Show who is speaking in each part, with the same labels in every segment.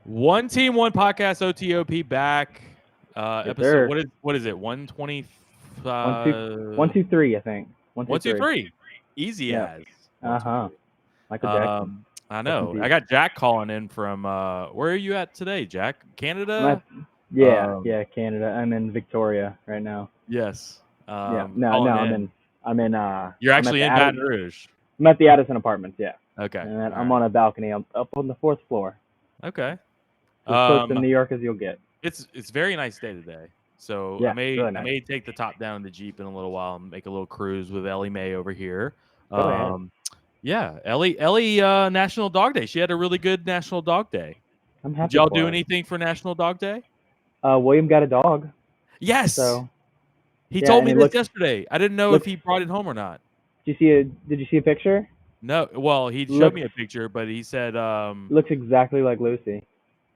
Speaker 1: One team, one podcast. OTOP back.
Speaker 2: Yes,
Speaker 1: Episode.
Speaker 2: sir.
Speaker 1: What is it? 120.
Speaker 2: One, two, 1, 2, 3. I think 1, 2, 3.
Speaker 1: 123. Easy
Speaker 2: Yeah.
Speaker 1: as. One, two, three.
Speaker 2: Michael Jackson.
Speaker 1: I
Speaker 2: Rest in
Speaker 1: know.
Speaker 2: peace.
Speaker 1: I got Jack calling in from. Where are you at today, Jack?
Speaker 2: I'm
Speaker 1: Canada.
Speaker 2: at, yeah, Canada. I'm in Victoria right now.
Speaker 1: Yes.
Speaker 2: Yeah. No,
Speaker 1: Calling
Speaker 2: I'm
Speaker 1: in.
Speaker 2: I'm
Speaker 1: You're
Speaker 2: at
Speaker 1: actually
Speaker 2: the
Speaker 1: in Baton Rouge.
Speaker 2: I'm at the Addison Apartments. Yeah.
Speaker 1: Okay.
Speaker 2: And
Speaker 1: all
Speaker 2: I'm
Speaker 1: right.
Speaker 2: on a balcony. I'm up on the 4th floor.
Speaker 1: Okay.
Speaker 2: So as close to New York as you'll get.
Speaker 1: It's very nice day today. So
Speaker 2: Yeah,
Speaker 1: I may
Speaker 2: really nice.
Speaker 1: I may take the top down in the Jeep in a little while and make a little cruise with Ellie Mae over here.
Speaker 2: Go ahead.
Speaker 1: Yeah, Ellie National Dog Day. She had a really good National Dog Day.
Speaker 2: I'm happy.
Speaker 1: Did y'all
Speaker 2: for
Speaker 1: do
Speaker 2: her.
Speaker 1: anything for National Dog Day?
Speaker 2: William got a dog.
Speaker 1: Yes.
Speaker 2: So
Speaker 1: he
Speaker 2: yeah,
Speaker 1: told
Speaker 2: and
Speaker 1: me
Speaker 2: he
Speaker 1: this
Speaker 2: looks-
Speaker 1: yesterday. I didn't know if he brought it home or not.
Speaker 2: Did you see a picture?
Speaker 1: No. Well, he showed
Speaker 2: Looks-
Speaker 1: me a picture, but he said
Speaker 2: Looks exactly like Lucy.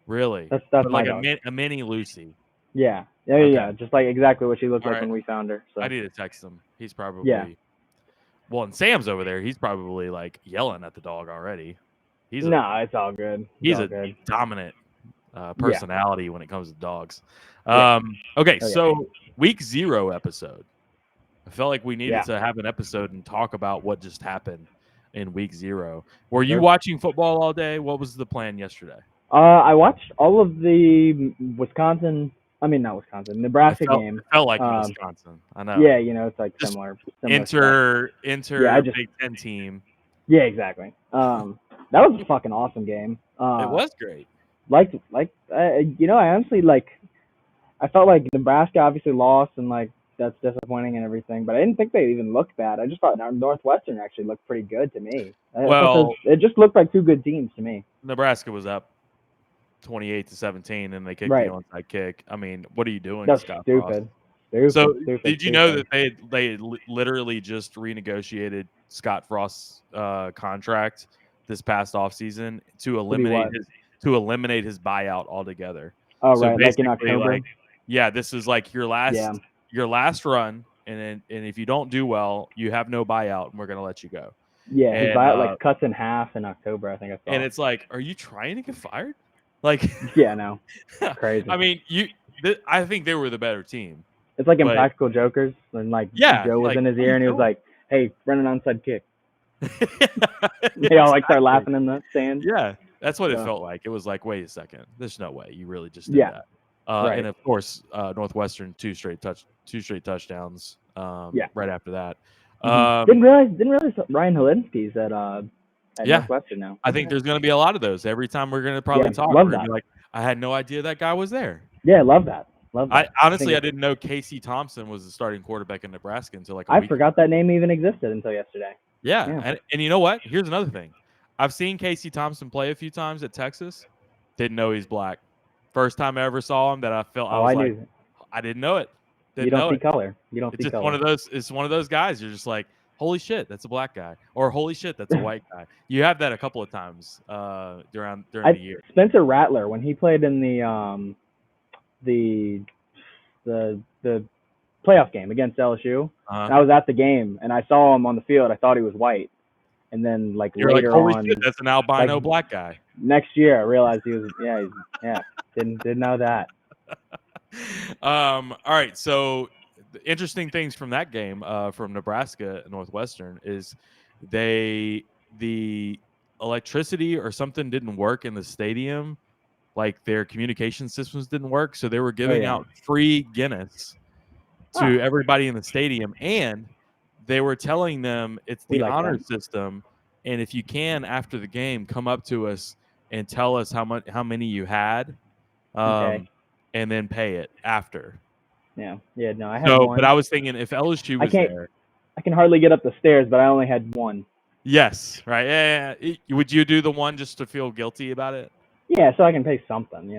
Speaker 1: really.
Speaker 2: That's
Speaker 1: But
Speaker 2: my
Speaker 1: like
Speaker 2: dog.
Speaker 1: a mini Lucy.
Speaker 2: Yeah.
Speaker 1: Okay.
Speaker 2: Yeah, just like exactly what she looked
Speaker 1: All
Speaker 2: like
Speaker 1: right.
Speaker 2: when we found her. So
Speaker 1: I need to text him. He's probably
Speaker 2: Yeah.
Speaker 1: Well, and Sam's over there. He's probably like yelling at the dog already.
Speaker 2: it's all good.
Speaker 1: He's
Speaker 2: all
Speaker 1: a
Speaker 2: good.
Speaker 1: dominant personality when it comes to dogs.
Speaker 2: Yeah.
Speaker 1: Okay,
Speaker 2: Oh, yeah.
Speaker 1: so week 0 episode. I felt like we needed to have an episode and talk about what just happened in week 0. Were you watching football all day? What was the plan yesterday?
Speaker 2: I watched all of the Nebraska game.
Speaker 1: It felt like Wisconsin. I know.
Speaker 2: Yeah, it's like
Speaker 1: Just
Speaker 2: similar.
Speaker 1: Enter
Speaker 2: Yeah,
Speaker 1: Big Ten team.
Speaker 2: Yeah, exactly. That was a fucking awesome game.
Speaker 1: It was great.
Speaker 2: I honestly I felt like Nebraska obviously lost and that's disappointing and everything, but I didn't think they even looked bad. I just thought Northwestern actually looked pretty good to me. It just looked like two good teams to me.
Speaker 1: Nebraska was up 28-17, and they kicked
Speaker 2: Right.
Speaker 1: the onside kick. I mean, what are you doing,
Speaker 2: That's
Speaker 1: Scott
Speaker 2: stupid.
Speaker 1: Frost?
Speaker 2: Stupid.
Speaker 1: Did you know that they literally just renegotiated Scott Frost's contract this past offseason to eliminate his buyout altogether?
Speaker 2: Oh,
Speaker 1: so
Speaker 2: right, like in October.
Speaker 1: This is like your last run, and if you don't do well, you have no buyout, and we're gonna let you go.
Speaker 2: Yeah, his buyout cuts in half in October, I think I saw.
Speaker 1: And it's like, are you trying to get fired? Like,
Speaker 2: yeah, no, crazy.
Speaker 1: I mean, I think they were the better team.
Speaker 2: It's like in Practical Jokers when Joe was in his ear and he was like, "Hey, run an onside kick." They all start laughing in the stands.
Speaker 1: Yeah, that's what it felt like. It was like, wait a second, there's no way you really just did that.
Speaker 2: Right.
Speaker 1: And of course, Northwestern two straight touchdowns. Right after that.
Speaker 2: Didn't realize Ryan Helinski's at Northwestern now.
Speaker 1: I think there's going to be a lot of those. Every time we're going to probably talk, we're going to be like, I had no idea that guy was there.
Speaker 2: Yeah, love that.
Speaker 1: I didn't know Casey Thompson was the starting quarterback in Nebraska until
Speaker 2: I forgot that name even existed until yesterday.
Speaker 1: Yeah. And you know what? Here's another thing. I've seen Casey Thompson play a few times at Texas. Didn't know he's black. First time I ever saw him that I felt I didn't know it.
Speaker 2: You don't see color.
Speaker 1: It's one of those. It's one of those guys. You're just like, holy shit, that's a black guy, or holy shit, that's a white guy. You have that a couple of times during the year.
Speaker 2: Spencer Rattler, when he played in the playoff game against LSU, and I was at the game and I saw him on the field. I thought he was white, and then
Speaker 1: You're
Speaker 2: later
Speaker 1: holy
Speaker 2: on,
Speaker 1: shit, that's an albino black guy.
Speaker 2: Next year, I realized he was. Didn't know that.
Speaker 1: All right, so the interesting things from that game from Nebraska and Northwestern is the electricity or something didn't work in the stadium, like their communication systems didn't work, so they were giving out free Guinness to everybody in the stadium, and they were telling them it's the honor system, and if you can after the game come up to us and tell us how many you had, and then pay it after.
Speaker 2: No, I had one.
Speaker 1: But I was thinking if LSU was there.
Speaker 2: I can hardly get up the stairs, but I only had one.
Speaker 1: Yes, right. Yeah. Would you do the one just to feel guilty about it?
Speaker 2: Yeah, so I can pay something,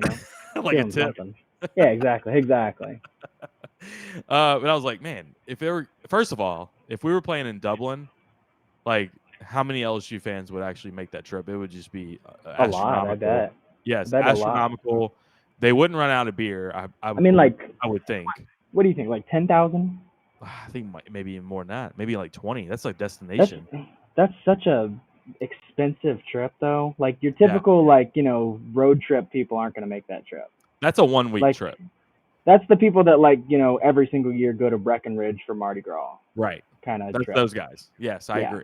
Speaker 1: like a tip.
Speaker 2: Something. Yeah, exactly.
Speaker 1: But I was like, man, first of all, if we were playing in Dublin, like how many LSU fans would actually make that trip? It would just be
Speaker 2: a lot, I bet.
Speaker 1: Yes, astronomical. They wouldn't run out of beer. I would think.
Speaker 2: What do you think? Like 10,000?
Speaker 1: I think maybe even more than that. Maybe like 20. That's like destination.
Speaker 2: That's such a expensive trip though. Like your typical road trip people aren't gonna make that trip.
Speaker 1: That's a 1 week
Speaker 2: Like
Speaker 1: trip.
Speaker 2: that's the people that every single year go to Breckenridge for Mardi Gras.
Speaker 1: Right.
Speaker 2: Kind of
Speaker 1: That's
Speaker 2: trip.
Speaker 1: those guys. Yes, I agree.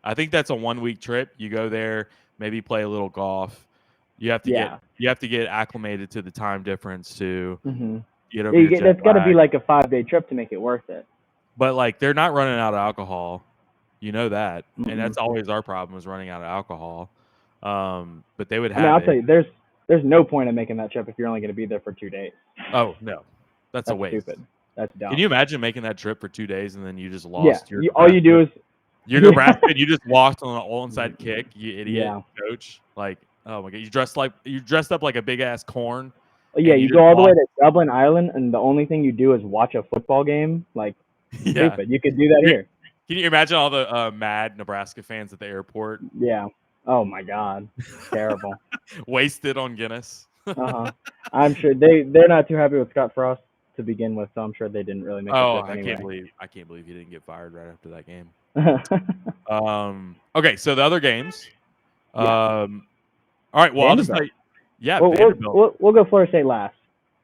Speaker 1: I think that's a 1 week trip. You go there, maybe play a little golf. You have to get acclimated to the time difference too.
Speaker 2: Mm-hmm.
Speaker 1: Get over your jet
Speaker 2: that's got to be
Speaker 1: lag.
Speaker 2: like a 5-day trip to make it worth it.
Speaker 1: But like they're not running out of alcohol. You know that.
Speaker 2: Mm-hmm.
Speaker 1: And that's always our problem is running out of alcohol. But they would have
Speaker 2: I'll tell you, there's no point in making that trip if you're only going to be there for 2 days.
Speaker 1: Oh, no. That's a waste.
Speaker 2: Stupid. That's dumb.
Speaker 1: Can you imagine making that trip for 2 days and then you just lost your
Speaker 2: all you do is
Speaker 1: you're Nebraska and you just walked on an all inside kick, you idiot coach. Like, oh my god, you dressed up like a big ass corn.
Speaker 2: Yeah, you go all the way to Dublin Island and the only thing you do is watch a football game. Like stupid. You could do that here.
Speaker 1: Can you imagine all the mad Nebraska fans at the airport?
Speaker 2: Yeah. Oh my god. Terrible.
Speaker 1: Wasted on Guinness.
Speaker 2: I'm sure they're not too happy with Scott Frost to begin with, so I'm sure they didn't really make the trip anyway.
Speaker 1: I can't believe he didn't get fired right after that game. Okay, so the other games. All right, well, I'll just say, Vanderbilt.
Speaker 2: We'll go Florida State last.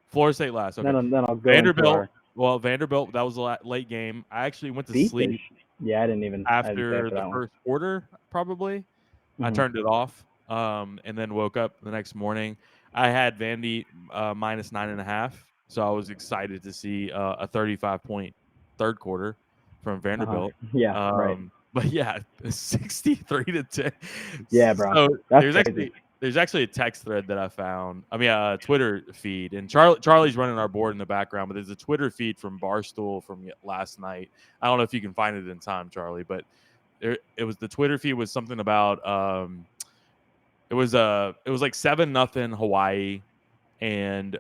Speaker 1: Florida State last. Okay.
Speaker 2: Then I'll go
Speaker 1: Vanderbilt. Well, Vanderbilt, that was a late game. I actually went to sleep.
Speaker 2: Yeah, I didn't even
Speaker 1: after the first quarter, probably. Mm-hmm. I turned it off, and then woke up the next morning. I had Vandy minus 9.5, so I was excited to see a 35-point third quarter from Vanderbilt.
Speaker 2: Yeah, right.
Speaker 1: But yeah, 63-10.
Speaker 2: Yeah, bro.
Speaker 1: So there's actually a text thread that I found. I mean, a Twitter feed, and Charlie's running our board in the background. But there's a Twitter feed from Barstool from last night. I don't know if you can find it in time, Charlie, but it was the Twitter feed was something about it was like 7-0 Hawaii, and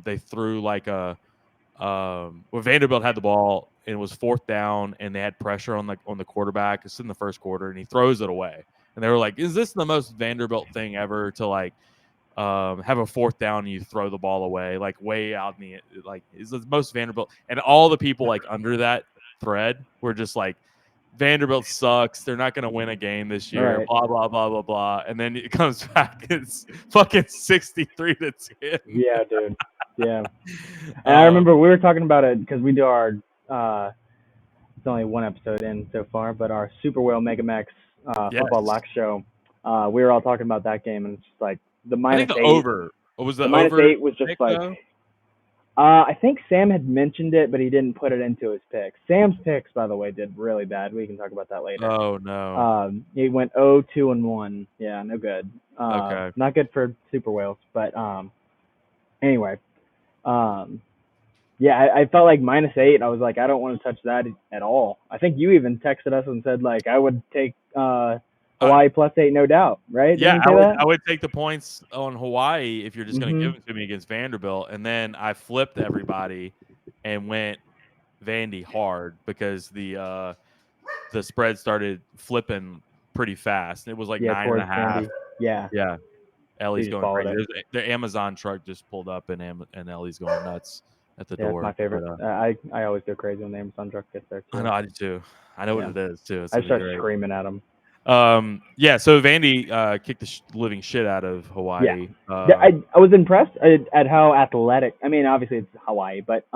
Speaker 1: they threw like Vanderbilt had the ball and it was 4th down, and they had pressure on the quarterback. It's in the first quarter, and he throws it away. And they were like, "Is this the most Vanderbilt thing ever to like have a 4th down and you throw the ball away like way out in the like is the most Vanderbilt?" And all the people like under that thread were just like, "Vanderbilt sucks. They're not going to win a game this year." Right. Blah blah blah blah blah. And then it comes back. It's fucking 63-10.
Speaker 2: Yeah, dude. Yeah. And I remember we were talking about it because we do our. It's only one episode in so far, but our Super Whale Mega Max football lock show. We were all talking about that game, and it's just like the minus 8.
Speaker 1: Over. What was the
Speaker 2: minus
Speaker 1: over
Speaker 2: 8 was just like. I think Sam had mentioned it, but he didn't put it into his picks. Sam's picks, by the way, did really bad. We can talk about that later.
Speaker 1: Oh no.
Speaker 2: He went 0-2-1. Yeah, no good.
Speaker 1: Okay.
Speaker 2: Not good for Super Whales, but anyway. Yeah, I felt like minus 8. I was like, I don't want to touch that at all. I think you even texted us and said like I would take Hawaii plus 8, no doubt, right?
Speaker 1: Yeah, I would take the points on Hawaii if you're just going to give them to me against Vanderbilt. And then I flipped everybody and went Vandy hard because the spread started flipping pretty fast. It was like 9.5.
Speaker 2: Yeah.
Speaker 1: Yeah. Ellie's going crazy. The Amazon truck just pulled up and Ellie's going nuts at the door.
Speaker 2: It's my favorite. But, I always go crazy when the Amazon truck gets there too.
Speaker 1: I know, I do too. I know what it is too.
Speaker 2: I start screaming at them.
Speaker 1: So Vandy kicked the living shit out of Hawaii.
Speaker 2: I was impressed at how athletic. I mean, obviously it's Hawaii, but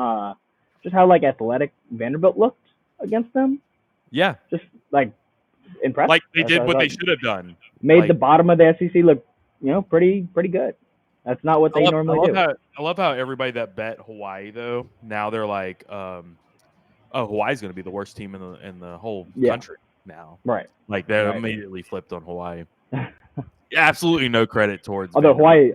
Speaker 2: just how like athletic Vanderbilt looked against them.
Speaker 1: Yeah,
Speaker 2: just like impressive.
Speaker 1: Like they did what they should have done.
Speaker 2: Made the bottom of the SEC look, pretty good. That's not what they normally do.
Speaker 1: I love how everybody that bet Hawaii though now they're like, Hawaii's going to be the worst team in the whole country now.
Speaker 2: Right.
Speaker 1: Like they immediately flipped on Hawaii. Absolutely no credit towards.
Speaker 2: Although Hawaii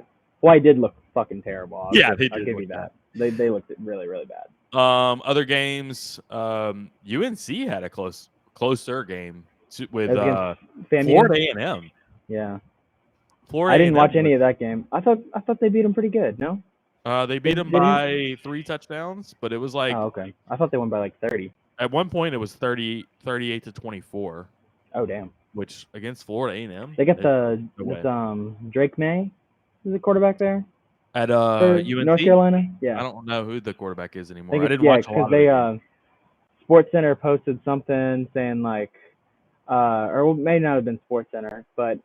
Speaker 2: did look fucking terrible. I'll give you that. They looked really really bad.
Speaker 1: Other games, UNC had a closer game with Florida A&M.
Speaker 2: Yeah.
Speaker 1: Florida
Speaker 2: I didn't watch any of that game. I thought they beat them pretty good. No.
Speaker 1: They beat them by 3 touchdowns, but it was like.
Speaker 2: Oh, okay. I thought they won by like 30.
Speaker 1: At one point, it was 38-24.
Speaker 2: Oh damn!
Speaker 1: Which against Florida A&M,
Speaker 2: they got Drake May, is the quarterback there
Speaker 1: at UNC,
Speaker 2: North Carolina. Yeah,
Speaker 1: I don't know who the quarterback is anymore. I didn't watch a lot of
Speaker 2: because Sports Center posted something saying like, or it may not have been Sports Center, but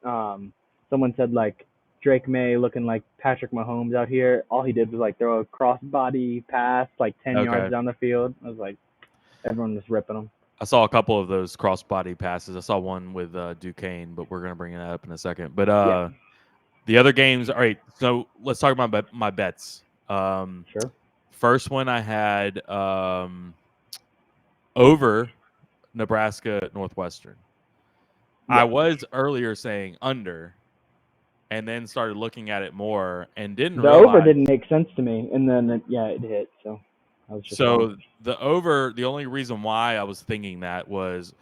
Speaker 2: someone said like Drake May looking like Patrick Mahomes out here. All he did was like throw a crossbody pass like 10 yards
Speaker 1: Okay.
Speaker 2: down the field. I was like, everyone was ripping him.
Speaker 1: I saw a couple of those crossbody passes. I saw one with Duquesne, but we're gonna bring that up in a second. But
Speaker 2: Yeah,
Speaker 1: the other games, all right. So let's talk about my bets.
Speaker 2: sure.
Speaker 1: First one I had over Nebraska Northwestern.
Speaker 2: Yeah.
Speaker 1: I was earlier saying under, and then started looking at it more and didn't
Speaker 2: The over
Speaker 1: realize.
Speaker 2: didn't make sense to me, and then it hit. So I was just wrong.
Speaker 1: So the over, the only reason why I was thinking that was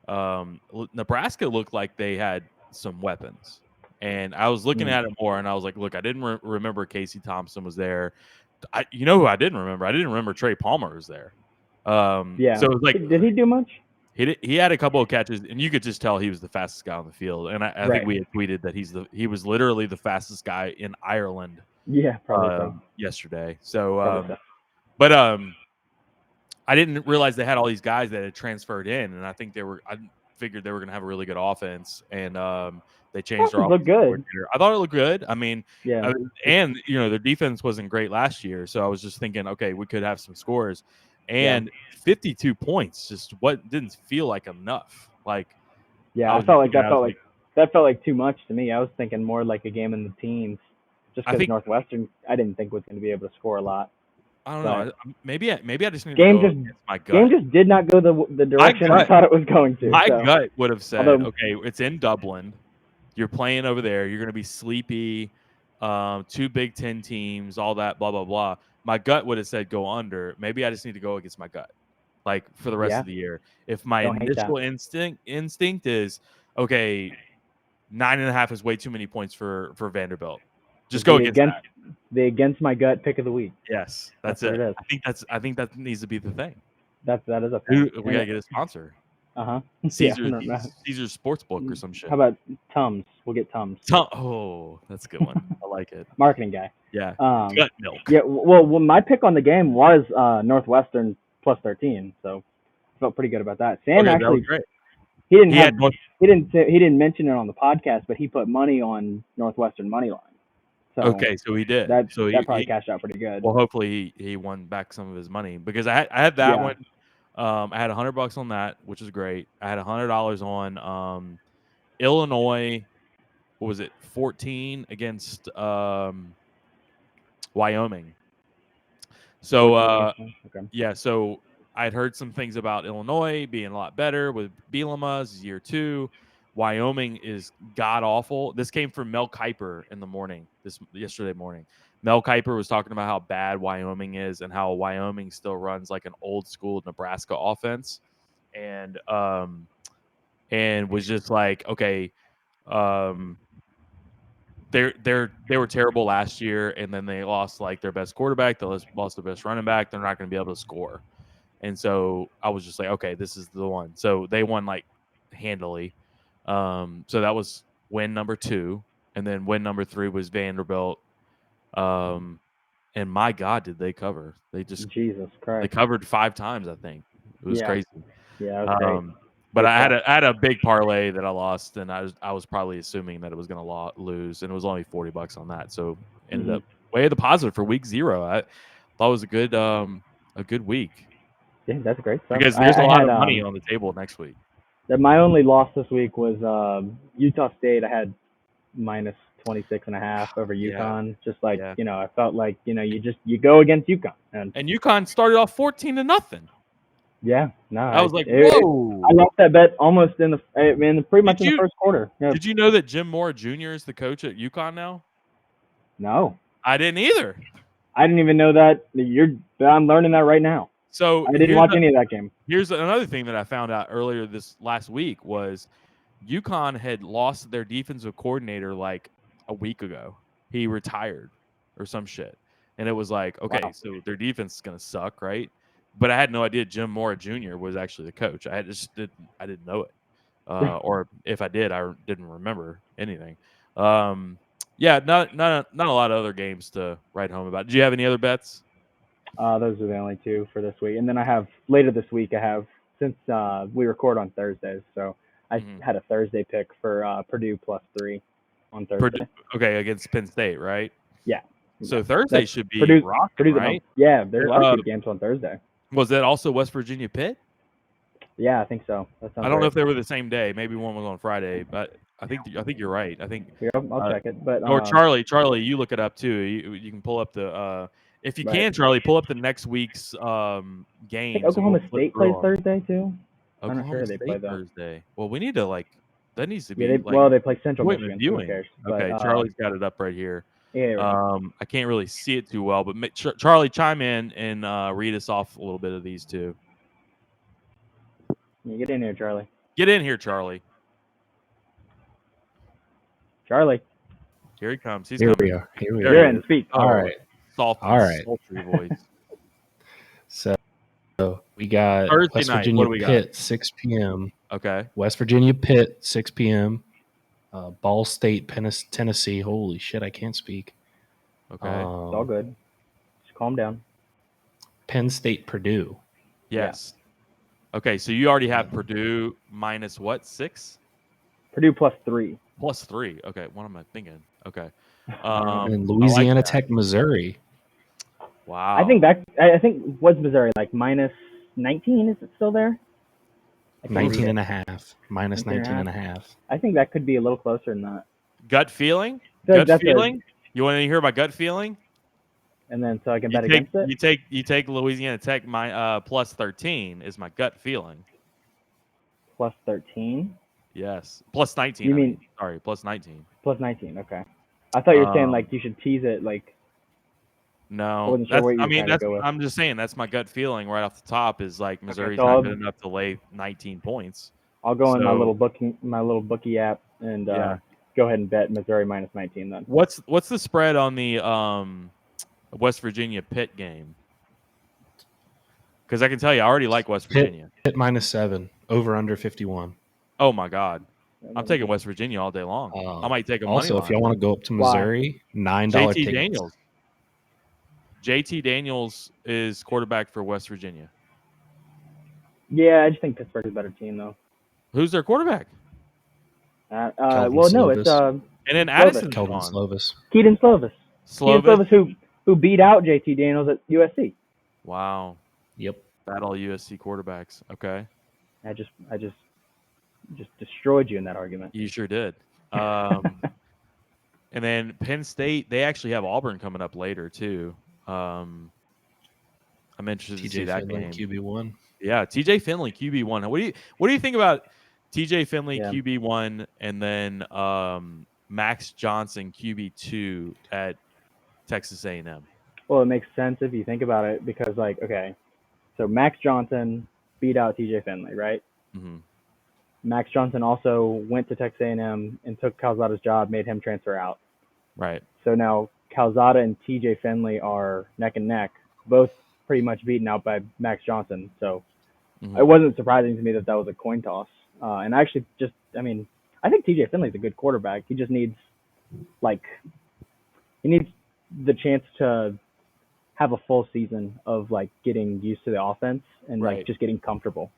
Speaker 1: Nebraska looked like they had some weapons. And I was looking at it more, and I was like, look, I didn't remember Casey Thompson was there. You know who I didn't remember? I didn't remember Trey Palmer was there.
Speaker 2: Yeah.
Speaker 1: So it was like
Speaker 2: Did he do much?
Speaker 1: he had a couple of catches, and you could just tell he was the fastest guy on the field. And I think we had tweeted that he was literally the fastest guy in Ireland.
Speaker 2: Yeah, probably so.
Speaker 1: Yesterday. So,
Speaker 2: Probably so.
Speaker 1: but I didn't realize they had all these guys that had transferred in, and I figured they were going to have a really good offense, and they changed their offense.
Speaker 2: Looked good.
Speaker 1: I thought it looked good. I mean,
Speaker 2: Yeah.
Speaker 1: And their defense wasn't great last year, so I was just thinking, okay, we could have some scores, and 52 points just didn't feel like enough. Like,
Speaker 2: yeah, I felt like that felt like too much to me. I was thinking more like a game in the teens, just because Northwestern I didn't think was going to be able to score a lot.
Speaker 1: I don't know. Maybe I just need
Speaker 2: to
Speaker 1: go against my gut.
Speaker 2: Game just did not go the direction I thought it was going to.
Speaker 1: My gut would have said, okay, it's in Dublin. You're playing over there. You're going to be sleepy. 2 Big Ten teams, all that, blah, blah, blah. My gut would have said go under. Maybe I just need to go against my gut, like for the rest of the year. If my initial instinct is, okay, 9.5 is way too many points for Vanderbilt. Just go against that.
Speaker 2: The against my gut pick of the week.
Speaker 1: Yes, that's it. I think that needs to be the thing.
Speaker 2: That is a thing.
Speaker 1: We gotta get a sponsor. Caesar's Sportsbook or some shit.
Speaker 2: How about Tums? We'll get Tums.
Speaker 1: Oh, that's a good one. I like it.
Speaker 2: Marketing guy.
Speaker 1: Yeah. Gut milk.
Speaker 2: Yeah. Well, my pick on the game was Northwestern plus 13, so I felt pretty good about that. Sam actually,
Speaker 1: that was great.
Speaker 2: He didn't mention it on the podcast, but he put money on Northwestern money line. So
Speaker 1: okay, so he did.
Speaker 2: That probably cashed out pretty good.
Speaker 1: Well, hopefully he won back some of his money, because I had that one. I had $100 on that, which is great. I had $100 on Illinois. What was it? 14 against Wyoming. So so I'd heard some things about Illinois being a lot better with Bielema's year 2. Wyoming is god awful. This came from Mel Kiper in the morning, yesterday morning. Mel Kiper was talking about how bad Wyoming is and how Wyoming still runs like an old school Nebraska offense, and was just like, okay, they were terrible last year, and then they lost like their best quarterback, they lost their best running back. They're not going to be able to score, and so I was just like, okay, this is the one. So they won like handily. So that was win number 2, and then win number 3 was Vanderbilt. And my God, did they cover?
Speaker 2: Jesus Christ.
Speaker 1: They covered 5 times, I think. It was crazy.
Speaker 2: Yeah, it was great.
Speaker 1: But I had a big parlay that I lost, and I was probably assuming that it was going to lose, and it was only $40 on that. So ended up way the positive for week 0. I thought it was a good week.
Speaker 2: Yeah, that's great stuff.
Speaker 1: Because there's a lot of money on the table next week.
Speaker 2: My only loss this week was Utah State. I had minus 26.5 over UConn. Just like I felt like you go against UConn, and
Speaker 1: UConn started off 14-0.
Speaker 2: Yeah, no,
Speaker 1: I was like, whoa!
Speaker 2: I lost that bet almost pretty much in the first quarter. Yeah.
Speaker 1: Did you know that Jim Moore Jr. is the coach at UConn now?
Speaker 2: No,
Speaker 1: I didn't either.
Speaker 2: I didn't even know that. I'm learning that right now.
Speaker 1: So
Speaker 2: I didn't watch any of that game.
Speaker 1: Here's another thing that I found out earlier this last week was UConn had lost their defensive coordinator like a week ago. He retired or some shit. And it was like, okay, so their defense is going to suck, right? But I had no idea Jim Moore Jr. was actually the coach. I didn't know it. Or if I did, I didn't remember anything. Not a lot of other games to write home about. Did you have any other bets?
Speaker 2: Those are the only 2 for this week. And then I have later this week, since we record on Thursdays, so I had a Thursday pick for Purdue +3 on Thursday.
Speaker 1: Okay, against Penn State, right?
Speaker 2: Yeah.
Speaker 1: So Thursday should be rocking,
Speaker 2: Purdue's
Speaker 1: right?
Speaker 2: Yeah, there's a lot of good games on Thursday.
Speaker 1: Was that also West Virginia Pitt?
Speaker 2: Yeah, I think so. That sounds
Speaker 1: I don't know
Speaker 2: right.
Speaker 1: if they were the same day. Maybe one was on Friday, but I think you're right. I think
Speaker 2: Here, I'll check it. But
Speaker 1: or Charlie, you look it up too. You can pull up the if you can, Charlie, pull up the next week's games.
Speaker 2: I think Oklahoma State plays Thursday too.
Speaker 1: Oklahoma State Thursday. Well, we need to that needs to be
Speaker 2: they play Central Michigan.
Speaker 1: Viewing.
Speaker 2: Who cares?
Speaker 1: Okay,
Speaker 2: but,
Speaker 1: Charlie's got it up right here.
Speaker 2: Yeah. Right.
Speaker 1: I can't really see it too well, but Charlie, chime in and read us off a little bit of these two.
Speaker 2: You get in here, Charlie.
Speaker 1: Get in here, Charlie.
Speaker 2: Charlie.
Speaker 1: Here he comes. He's
Speaker 3: here
Speaker 1: coming.
Speaker 3: We are. Here we
Speaker 2: You're
Speaker 3: are.
Speaker 2: in. Speak.
Speaker 3: All right.
Speaker 1: Soft,
Speaker 3: all right.
Speaker 1: sultry voice.
Speaker 3: So we got
Speaker 1: Thursday
Speaker 3: West
Speaker 1: night.
Speaker 3: Virginia
Speaker 1: What do we
Speaker 3: Pitt,
Speaker 1: got?
Speaker 3: 6 p.m.
Speaker 1: Okay.
Speaker 3: West Virginia Pitt, 6 p.m. Ball State, Tennessee. Holy shit, I can't speak.
Speaker 1: Okay.
Speaker 2: It's all good. Just calm down.
Speaker 3: Penn State, Purdue.
Speaker 1: Yes. Yeah. Okay, so you already have Purdue minus what? 6?
Speaker 2: Purdue +3.
Speaker 1: +3. Okay, what am I thinking? Okay.
Speaker 3: And Louisiana Tech, Missouri.
Speaker 1: Wow.
Speaker 2: I think what's Missouri like -19? Is it still there?
Speaker 3: 19.5. Minus 19.5.
Speaker 2: I think that could be a little closer than that.
Speaker 1: Gut feeling? Gut feeling? You want to hear my gut feeling?
Speaker 2: And then so I can bet against it?
Speaker 1: You take Louisiana Tech +13 is my gut feeling.
Speaker 2: +13?
Speaker 1: Yes. +19.
Speaker 2: You mean
Speaker 1: sorry, +19.
Speaker 2: +19, okay. I thought you were saying you should tease it
Speaker 1: No, I'm just saying that's my gut feeling right off the top is Missouri's not good enough to lay 19 points.
Speaker 2: I'll go in my little bookie app and go ahead and bet Missouri -19 then.
Speaker 1: What's the spread on the West Virginia Pitt game? Because I can tell you, I already like West Virginia.
Speaker 3: Pitt -7, over under 51.
Speaker 1: Oh my God. I'm taking West Virginia all day long. I might take a money
Speaker 3: also,
Speaker 1: line.
Speaker 3: if y'all want to go up to Missouri, $9 tickets.
Speaker 1: Daniels. JT Daniels is quarterback for West Virginia.
Speaker 2: Yeah, I just think Pittsburgh is a better team, though.
Speaker 1: Who's their quarterback?
Speaker 2: It's and
Speaker 1: then Addison's
Speaker 3: Kelvin Slovis.
Speaker 2: Keaton Slovis, who beat out JT Daniels at USC.
Speaker 1: Wow.
Speaker 3: Yep.
Speaker 1: Battle USC quarterbacks. Okay.
Speaker 2: I just destroyed you in that argument.
Speaker 1: You sure did. And then Penn State, they actually have Auburn coming up later too. I'm interested to see that game.
Speaker 3: QB1.
Speaker 1: Yeah, TJ Finley QB1. What do you think about TJ Finley QB1 and then Max Johnson QB2 at Texas A&M?
Speaker 2: Well, it makes sense if you think about it because so Max Johnson beat out TJ Finley, right?
Speaker 1: Mm-hmm.
Speaker 2: Max Johnson also went to Texas A&M and took Calzada's job, made him transfer out.
Speaker 1: Right.
Speaker 2: So now Calzada and TJ Finley are neck and neck, both pretty much beaten out by Max Johnson. So it wasn't surprising to me that was a coin toss. And actually I think TJ Finley's a good quarterback. He just needs the chance to have a full season of getting used to the offense and just getting comfortable.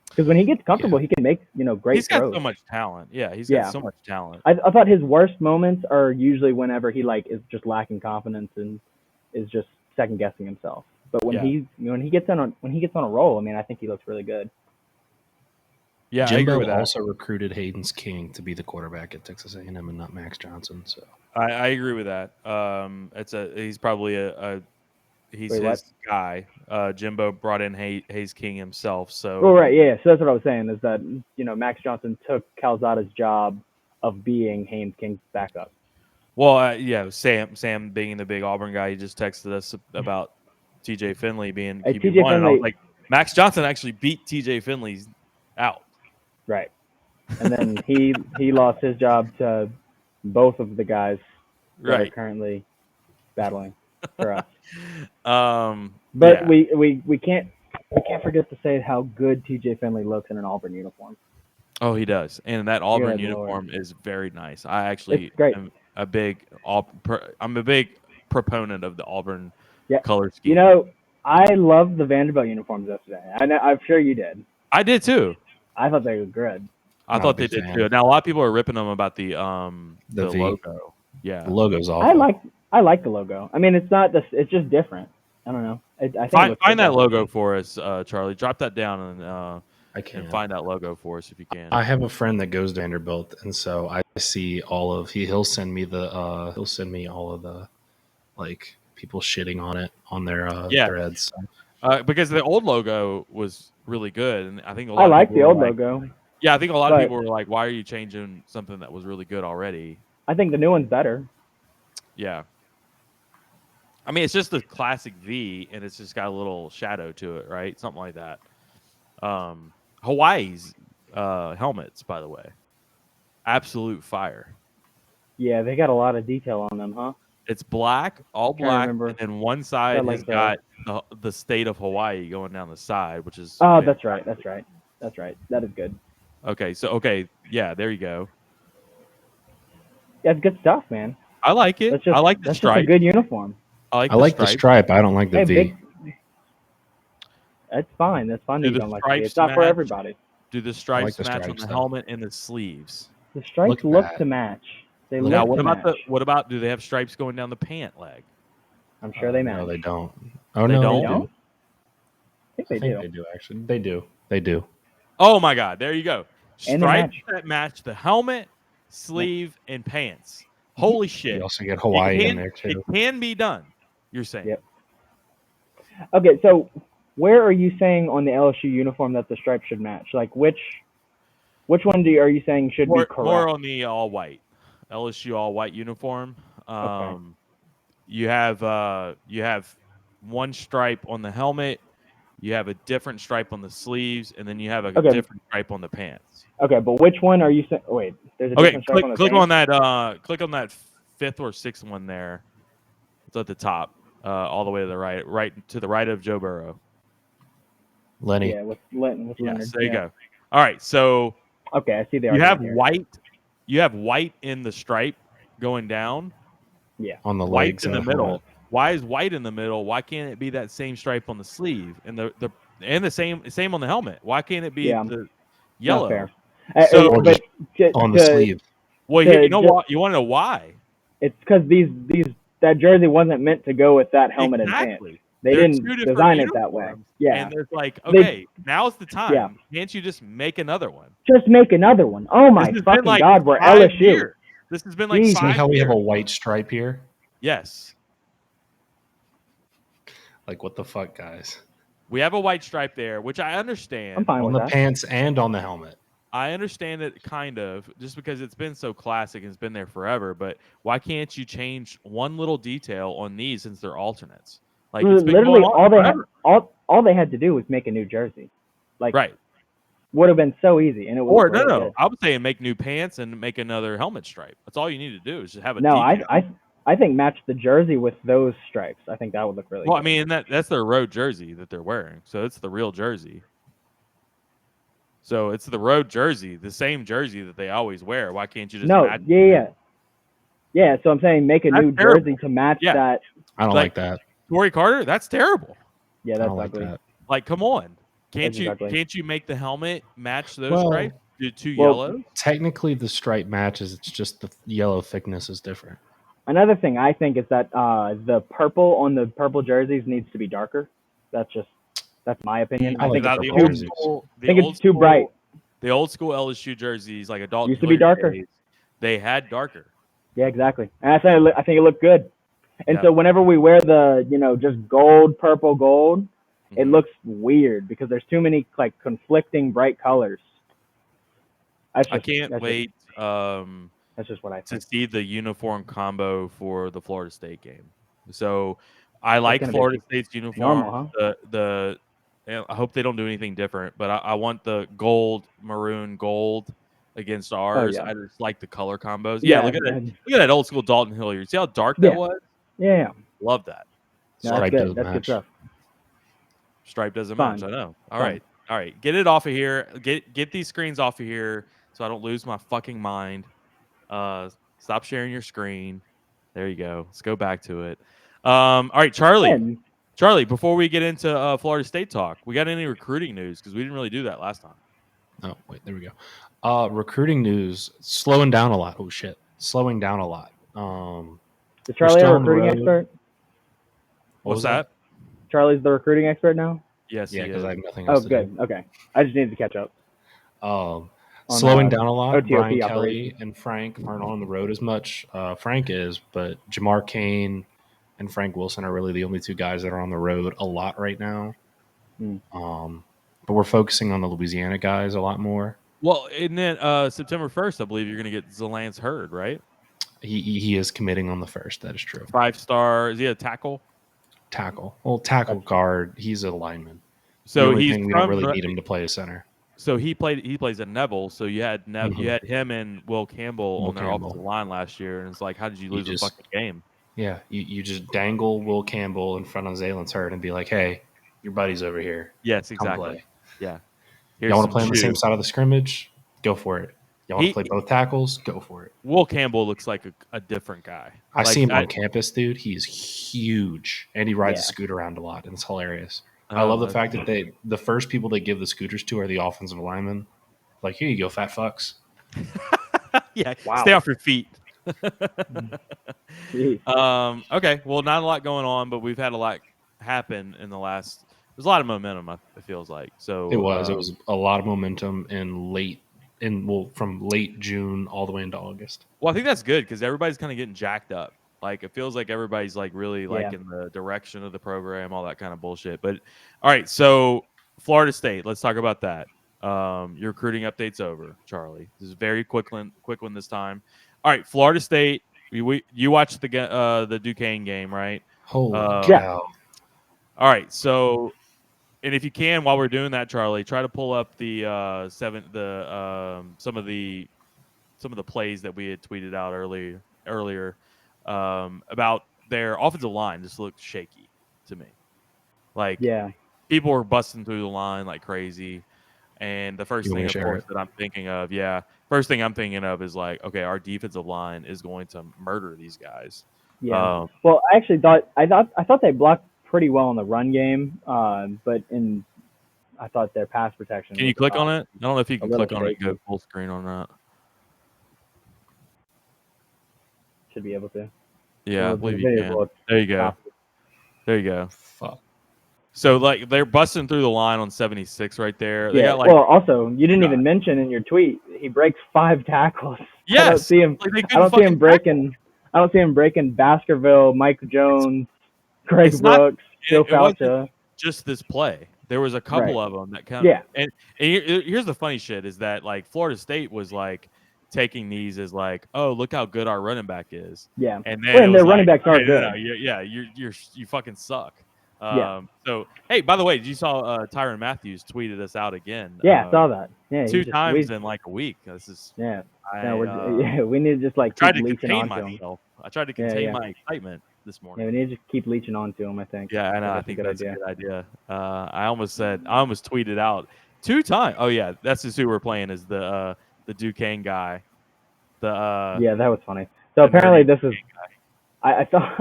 Speaker 2: Because when he gets comfortable, he can make great
Speaker 1: He's got
Speaker 2: throws.
Speaker 1: so much talent. Yeah, he's got so much talent.
Speaker 2: I thought his worst moments are usually whenever he is just lacking confidence and is just second guessing himself. But when he gets on a roll, I think he looks really good.
Speaker 1: Yeah,
Speaker 3: Jimbo
Speaker 1: I agree with that.
Speaker 3: also recruited Hayden's King to be the quarterback at Texas A&M and not Max Johnson. So
Speaker 1: I agree with that. He's probably he's his guy. Jimbo brought in Hayes King himself. So
Speaker 2: right, yeah. So that's what I was saying is that Max Johnson took Calzada's job of being Haynes King's backup.
Speaker 1: Well, Sam being the big Auburn guy, he just texted us about TJ Finley being QB1, and I was like, Max Johnson actually beat TJ Finley out.
Speaker 2: Right, and then he lost his job to both of the guys that are currently battling for us. But we can't forget to say how good TJ Finley looks in an Auburn uniform.
Speaker 1: Oh, he does, and that Auburn uniform is very nice. I actually am a big proponent of the Auburn color scheme.
Speaker 2: I loved the Vanderbilt uniforms yesterday. I'm sure you did.
Speaker 1: I did too.
Speaker 2: I thought they were good.
Speaker 1: I thought they did too. Now a lot of people are ripping them about the
Speaker 3: V.
Speaker 1: logo. Yeah,
Speaker 3: The logo's awful.
Speaker 2: I like the logo. I mean, it's not this. It's just different. I don't know. I think
Speaker 1: find that logo for us, Charlie. Drop that down and
Speaker 3: and
Speaker 1: find that logo for us if you can.
Speaker 3: I have a friend that goes to Vanderbilt, and so I see all of he'll send me all of the like people shitting on it on their threads.
Speaker 1: Because the old logo was really good, and I think
Speaker 2: I like the old logo.
Speaker 1: Yeah, I think a lot of people were like, "Why are you changing something that was really good already?"
Speaker 2: I think the new one's better.
Speaker 1: Yeah. I mean, it's just a classic V, and it's just got a little shadow to it, right? Something like that. Hawaii's helmets, by the way, absolute fire.
Speaker 2: Yeah, they got a lot of detail on them, huh?
Speaker 1: It's black, all black, and then one side has got the state of Hawaii going down the side, which is
Speaker 2: that's right. That is good.
Speaker 1: Okay, yeah, there you go.
Speaker 2: That's good stuff, man.
Speaker 1: I like it. I like the stripe.
Speaker 2: That's just a good uniform.
Speaker 1: I like the stripe.
Speaker 3: I don't like the V.
Speaker 2: That's fine. That's fine. You don't like the V. It's not for everybody.
Speaker 1: Do the stripes match on the helmet and the sleeves?
Speaker 2: The stripes look to match. They look
Speaker 1: now,
Speaker 2: to match.
Speaker 1: What about? Do they have stripes going down the pant leg?
Speaker 2: I'm sure they match.
Speaker 3: No, they don't.
Speaker 1: Oh, no, they don't.
Speaker 2: I think they do.
Speaker 3: They do actually. They do.
Speaker 1: Oh my God! There you go. Stripes that match the helmet, sleeve, and pants. Holy shit!
Speaker 3: You also get Hawaii in there too.
Speaker 1: It can be done. You're saying?
Speaker 2: Yep. Okay, so where are you saying on the LSU uniform that the stripes should match? Like which one are you saying should be correct?
Speaker 1: More on the all white LSU all white uniform.
Speaker 2: Okay.
Speaker 1: You have one stripe on the helmet. You have a different stripe on the sleeves, and then you have a different stripe on the pants.
Speaker 2: Okay, but which one are you saying? Wait, there's a different stripe on the
Speaker 1: click
Speaker 2: pants?
Speaker 1: on that. Click on that fifth or sixth one there. It's at the top, all the way to the right to the right of Joe Burrow.
Speaker 3: Lenny.
Speaker 2: Yeah, with Leonard.
Speaker 1: Yes, there you go. All right, so
Speaker 2: okay, I see the.
Speaker 1: You have white. You have white in the stripe going down.
Speaker 2: Yeah,
Speaker 3: on the
Speaker 1: white
Speaker 3: legs
Speaker 1: in the
Speaker 3: helmet.
Speaker 1: middle. Why is white in the middle? Why can't it be that same stripe on the sleeve and the same on the helmet? Why can't it be the yellow?
Speaker 2: Not fair.
Speaker 1: So
Speaker 3: on the sleeve.
Speaker 1: Well, you know what? You want to know why?
Speaker 2: It's because that jersey wasn't meant to go with that helmet and pants. They didn't design it that way. Yeah,
Speaker 1: and there's like, okay, now's the time. Yeah. Can't you just make another one?
Speaker 2: Just make another one. Oh my fucking God, we're LSU.
Speaker 1: Years. This has been like 5 years.
Speaker 3: See how we have a white stripe here?
Speaker 1: Yes.
Speaker 3: Like, what the fuck, guys?
Speaker 1: We have a white stripe there, which I understand.
Speaker 2: I'm fine
Speaker 3: on
Speaker 2: with
Speaker 3: the
Speaker 2: that.
Speaker 3: pants and on the helmet.
Speaker 1: I understand it kind of, just because it's been so classic and it's been there forever. But why can't you change one little detail on these since they're alternates? Like it's
Speaker 2: literally all they had to do was make a new jersey. Like would have been so easy, and it was.
Speaker 1: No. I would say make new pants and make another helmet stripe. That's all you need to do is just have a.
Speaker 2: No, I think match the jersey with those stripes. I think that would look really good.
Speaker 1: Well, I mean that's their road jersey that they're wearing, so it's the real jersey. So it's the road jersey, the same jersey that they always wear. Why can't you just match it?
Speaker 2: Yeah. So I'm saying make a new jersey to match that.
Speaker 3: I don't like that.
Speaker 1: Torrey Carter, that's terrible.
Speaker 2: Yeah, that's ugly.
Speaker 1: Like, come on. Can't you make the helmet match those stripes? Do two yellows?
Speaker 3: Technically, the stripe matches. It's just the yellow thickness is different.
Speaker 2: Another thing I think is that the purple on the purple jerseys needs to be darker. That's my opinion. I think it's too bright.
Speaker 1: The old school LSU jerseys, like adult,
Speaker 2: used to be darker.
Speaker 1: They had darker.
Speaker 2: Yeah, exactly. And I think it looked good. And so whenever we wear the just gold, purple, gold, it looks weird because there's too many like conflicting bright colors.
Speaker 1: I can't wait.
Speaker 2: That's just what I think.
Speaker 1: To see the uniform combo for the Florida State game. So I like Florida State's uniform.
Speaker 2: Normal, huh?
Speaker 1: I hope they don't do anything different, but I want the maroon gold against ours. I just like the color combos. Yeah, look at that old school Dalton Hilliard. See how dark that was?
Speaker 2: Yeah.
Speaker 1: Love that.
Speaker 2: No, that's good. That's good stuff.
Speaker 1: Stripe doesn't match. I know. All right. Get it off of here. Get these screens off of here so I don't lose my fucking mind. Stop sharing your screen. There you go. Let's go back to it. All right, Charlie. Charlie, before we get into Florida State talk, we got any recruiting news? Because we didn't really do that last time.
Speaker 3: Oh, wait, there we go. Recruiting news slowing down a lot. Oh shit, slowing down a lot.
Speaker 2: Is
Speaker 3: We're
Speaker 2: Charlie
Speaker 3: still
Speaker 2: our
Speaker 3: on the
Speaker 2: recruiting
Speaker 3: road.
Speaker 2: expert?
Speaker 3: What
Speaker 1: What's
Speaker 3: was
Speaker 1: that?
Speaker 2: Charlie's the recruiting expert now?
Speaker 1: Yes,
Speaker 3: Yeah,
Speaker 1: he
Speaker 3: because I
Speaker 1: is.
Speaker 3: have nothing
Speaker 2: Oh,
Speaker 3: else to
Speaker 2: good. Okay. I just needed to catch up.
Speaker 3: do.
Speaker 2: On,
Speaker 3: Slowing down a lot.
Speaker 2: OTOP
Speaker 3: Brian
Speaker 2: operations.
Speaker 3: Kelly and Frank aren't on the road as much. Frank is, but Jamar Kane and Frank Wilson are really the only two guys that are on the road a lot right now.
Speaker 2: Hmm.
Speaker 3: But we're focusing on the Louisiana guys a lot more.
Speaker 1: Well, and then September 1st, I believe you're going to get Zalance Hurd, right?
Speaker 3: He is committing on the 1st. That is true.
Speaker 1: 5-star. Is he a tackle?
Speaker 3: Tackle. Well, tackle guard. He's a lineman.
Speaker 1: So
Speaker 3: The only
Speaker 1: he's
Speaker 3: thing we don't
Speaker 1: from.
Speaker 3: really need him to play is center.
Speaker 1: So he plays at Neville. So you had you had him and Will Campbell
Speaker 3: Will
Speaker 1: on their
Speaker 3: Campbell.
Speaker 1: offensive line last year, and it's like, how did you lose a fucking game?
Speaker 3: Yeah, you just dangle Will Campbell in front of Zalance Hurd and be like, hey, your buddy's over here.
Speaker 1: Yes,
Speaker 3: Come
Speaker 1: exactly.
Speaker 3: play.
Speaker 1: Yeah.
Speaker 3: Y'all want to play on the same side of the scrimmage? Go for it. Y'all want to play both tackles? Go for it.
Speaker 1: Will Campbell looks like a different guy.
Speaker 3: I see him on campus, dude. He's huge, and he rides a scooter around a lot, and it's hilarious. I love the fact that the first people they give the scooters to are the offensive linemen. Like, here you go, fat fucks.
Speaker 1: Yeah, stay off your feet. Okay, well, not a lot going on, but we've had a lot happen in the last. There's a lot of momentum. It feels like so.
Speaker 3: It was a lot of momentum from late June all the way into August.
Speaker 1: Well, I think that's good because everybody's kind of getting jacked up. Like it feels like everybody's like really like in the direction of the program, all that kind of bullshit. But all right, so Florida State. Let's talk about that. Your recruiting update's over, Charlie. This is a very quick one this time. All right, Florida State. You watched the Duquesne game, right?
Speaker 3: Holy cow!
Speaker 1: All right, so and if you can, while we're doing that, Charlie, try to pull up the some of the plays that we had tweeted out earlier about their offensive line. Just looked shaky to me. Like people were busting through the line like crazy. And the first thing, of course, that I'm thinking of, is like, okay, our defensive line is going to murder these guys.
Speaker 2: Yeah. Well, I actually thought they blocked pretty well in the run game, but I thought their pass protection.
Speaker 1: Can you click on it? I don't know if you can click on it and go full screen on that.
Speaker 2: Should be able to.
Speaker 1: Yeah, I believe you can. There you go. There you go.
Speaker 3: Fuck.
Speaker 1: So, like, they're busting through the line on 76 right there. They got, like,
Speaker 2: well, also, you didn't even mention in your tweet, he breaks 5 tackles.
Speaker 1: Yes.
Speaker 2: I don't see him. I don't see him breaking. I don't see him breaking Baskerville, Mike Jones, Greg Brooks, Joe Faucha.
Speaker 1: Just this play. There was a couple of them that kind of.
Speaker 2: Yeah.
Speaker 1: And here's the funny shit is that, like, Florida State was, like, taking these as, like, oh, look how good our running back is.
Speaker 2: Yeah.
Speaker 1: And then
Speaker 2: their running backs are good.
Speaker 1: You fucking suck. So, hey, by the way, you saw Tyrann Matthew tweeted us out again.
Speaker 2: Yeah, I saw that. Yeah,
Speaker 1: 2 times in like a week. This is
Speaker 2: we need to just like keep leeching on to him.
Speaker 1: I tried to contain my excitement this morning.
Speaker 2: Yeah, we need to just keep leeching on to him, I think.
Speaker 1: Yeah, I know. I think that's a good idea. I almost tweeted out 2 times. Oh yeah, that's just who we're playing is the Duquesne guy.
Speaker 2: Yeah, that was funny. So apparently this is. I thought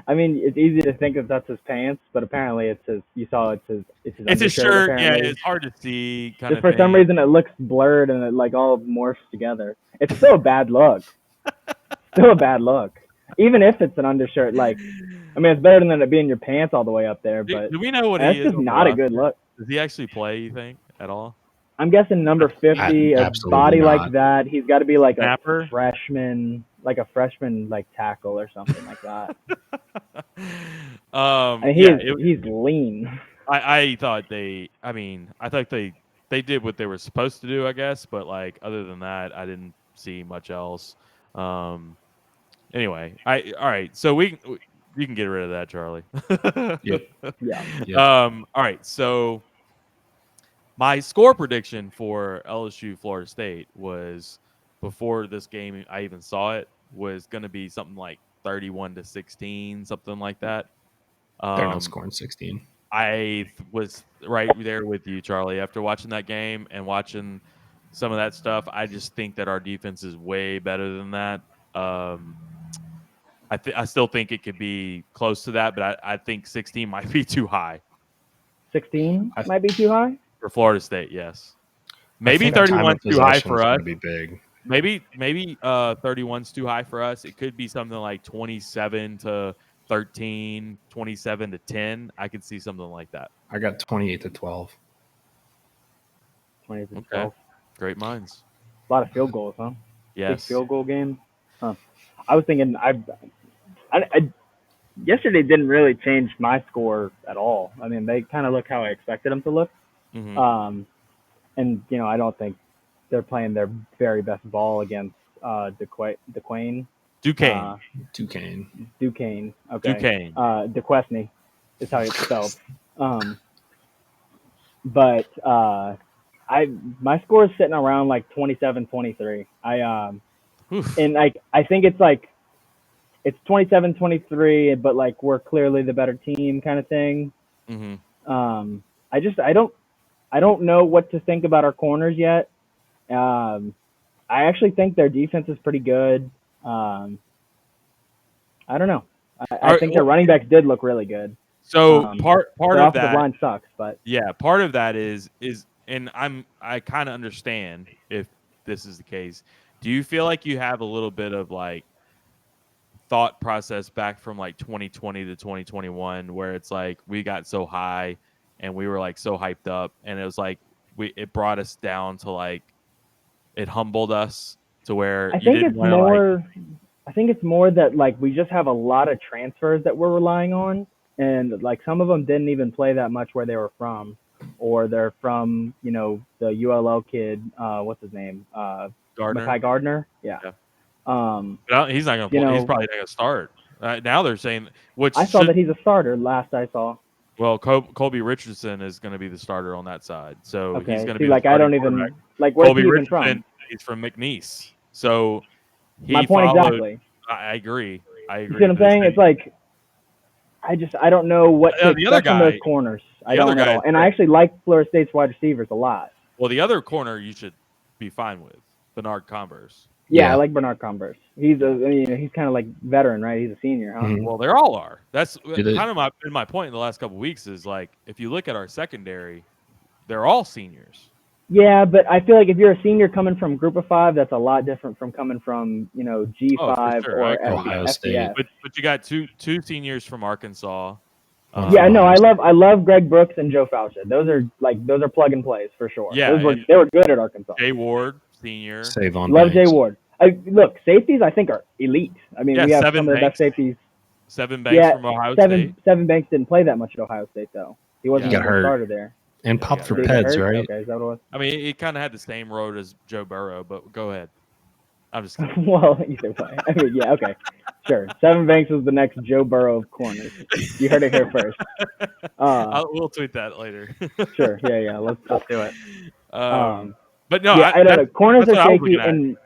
Speaker 2: I mean it's easy to think that that's his pants, but apparently it's his. You saw it's his
Speaker 1: shirt.
Speaker 2: Apparently.
Speaker 1: Yeah, it's hard to see.
Speaker 2: Just for some reason it looks blurred and it like all morphs together. It's still a bad look. Still a bad look. Even if it's an undershirt, like I mean, it's better than it being your pants all the way up there. But
Speaker 1: do we know what
Speaker 2: that's
Speaker 1: he is?
Speaker 2: Just not a good look.
Speaker 1: Does he actually play? You think at all?
Speaker 2: I'm guessing number 50, a body
Speaker 3: not.
Speaker 2: like that. He's got to be like
Speaker 1: Snapper?
Speaker 2: a freshman like tackle or something like that. And he's lean.
Speaker 1: I thought they did what they were supposed to do, I guess. But like other than that, I didn't see much else. Anyway, all right. So you can get rid of that, Charlie.
Speaker 3: Yep.
Speaker 2: Yeah.
Speaker 1: All right. So my score prediction for LSU Florida State was before this game I even saw it was going to be something like 31-16, something like that.
Speaker 3: They're not scoring 16.
Speaker 1: I was right there with you, Charlie. After watching that game and watching some of that stuff, I just think that our defense is way better than that. I still think it could be close to that, but I think 16 might be too high.
Speaker 2: 16 might be too high?
Speaker 1: For Florida State, yes. Maybe 31's too high for us.
Speaker 3: Be big.
Speaker 1: Maybe 31's too high for us. It could be something like 27 to 13, 27 to 10. I could see something like that.
Speaker 3: I got 28 to 12.
Speaker 2: 28 to 12.
Speaker 1: Great minds.
Speaker 2: A lot of field goals, huh?
Speaker 1: Yes.
Speaker 2: Big field goal game. Huh. I was thinking I yesterday didn't really change my score at all. I mean, they kind of look how I expected them to look.
Speaker 1: Mm-hmm.
Speaker 2: And I don't think they're playing their very best ball against Duquesne.
Speaker 3: Duquesne.
Speaker 2: Okay.
Speaker 1: Duquesne.
Speaker 2: Duquesne is how it's spelled. But my score is sitting around like 27-23. And I think it's like it's 27-23, but like we're clearly the better team kind of thing.
Speaker 1: Mm-hmm.
Speaker 2: I don't know what to think about our corners yet. I actually think their defense is pretty good. I don't know. I think their running backs did look really good.
Speaker 1: So part of that
Speaker 2: line sucks, but
Speaker 1: part of that is and I kind of understand if this is the case. Do you feel like you have a little bit of like thought process back from like 2020 to 2021 where it's like we got so high and we were like so hyped up and it was like it brought us down to like it humbled us to where
Speaker 2: I think it's more that like we just have a lot of transfers that we're relying on, and like some of them didn't even play that much where they were from, or they're from the ULL kid, what's his name, Mekhi Gardner. Yeah.
Speaker 1: He's not gonna. He's probably not gonna start. Now they're saying
Speaker 2: I saw that he's a starter. Last I saw.
Speaker 1: Well, Colby Richardson is going to be the starter on that side, so he's going to be
Speaker 2: like I don't even like where's
Speaker 1: Colby
Speaker 2: he even
Speaker 1: Richardson.
Speaker 2: From?
Speaker 1: He's from McNeese, so
Speaker 2: my point exactly.
Speaker 1: I agree.
Speaker 2: You see what I'm saying? It's like I don't know what to expect from those corners. I don't at all. And I actually like Florida State's wide receivers a lot.
Speaker 1: Well, the other corner you should be fine with, Bernard Converse.
Speaker 2: Yeah, I like Bernard Converse. He's he's kind of like veteran, right? He's a senior, huh?
Speaker 1: Mm-hmm. Well, they all are. That's kind of my point in the last couple of weeks is like if you look at our secondary, they're all seniors.
Speaker 2: Yeah, but I feel like if you're a senior coming from Group of 5, that's a lot different from coming from G5 or
Speaker 3: Ohio State.
Speaker 1: But you got two seniors from Arkansas.
Speaker 2: Yeah, no, I love Greg Brooks and Joe Faucia. Those are plug and plays for sure.
Speaker 1: Yeah,
Speaker 2: they were good at Arkansas.
Speaker 1: Jay Ward, senior.
Speaker 2: Love Jay Ward. Look, safeties I think are elite. I mean, we have some of the best safeties.
Speaker 1: Sevyn Banks from Ohio State.
Speaker 2: Sevyn Banks didn't play that much at Ohio State though. He wasn't a starter there.
Speaker 3: And popped for Peds, right?
Speaker 2: Okay, is that what it was?
Speaker 1: I mean, he kind of had the same road as Joe Burrow, but go ahead. I'm just kidding.
Speaker 2: Well, either way. I mean, yeah, okay. Sure. Sevyn Banks was the next Joe Burrow of corners. You heard it here first.
Speaker 1: We'll tweet that later.
Speaker 2: Sure. Yeah. Let's do it.
Speaker 1: But no,
Speaker 2: I don't know. Corners are shaky, and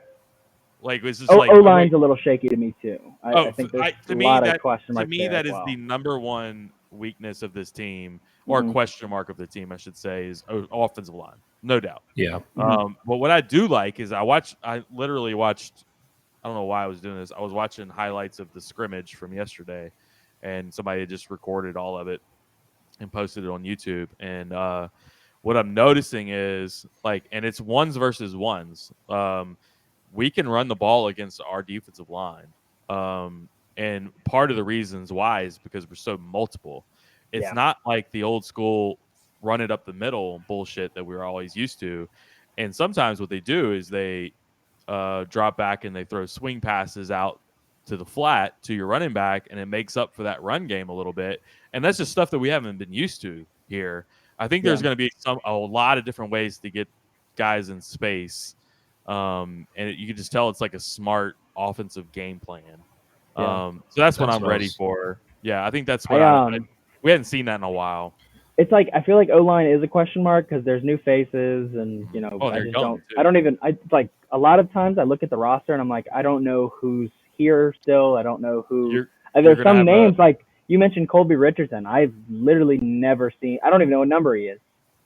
Speaker 1: like it's just like
Speaker 2: O-line's a little shaky to me too. I think there's a lot of question marks.
Speaker 1: To me, that is the number one weakness of this team, or question mark of the team, I should say, is offensive line, no doubt.
Speaker 3: Yeah.
Speaker 1: But what I do like is I literally watched. I don't know why I was doing this. I was watching highlights of the scrimmage from yesterday, and somebody had just recorded all of it and posted it on YouTube. And what I'm noticing is and it's ones versus ones. We can run the ball against our defensive line. And part of the reasons why is because we're so multiple. It's not like the old school run it up the middle bullshit that we were always used to. And sometimes what they do is they drop back and they throw swing passes out to the flat to your running back, and it makes up for that run game a little bit. And that's just stuff that we haven't been used to here. I think there's going to be a lot of different ways to get guys in space. And you can just tell it's like a smart offensive game plan. So that's what I'm ready for. Yeah, I think that's what we hadn't seen that in a while.
Speaker 2: It's like I feel like O-line is a question mark because there's new faces, and I don't even. It's like a lot of times I look at the roster and I'm like, I don't know who's here still. I don't know who. There's some names like you mentioned Colby Richardson. I've literally never seen. I don't even know what number he is.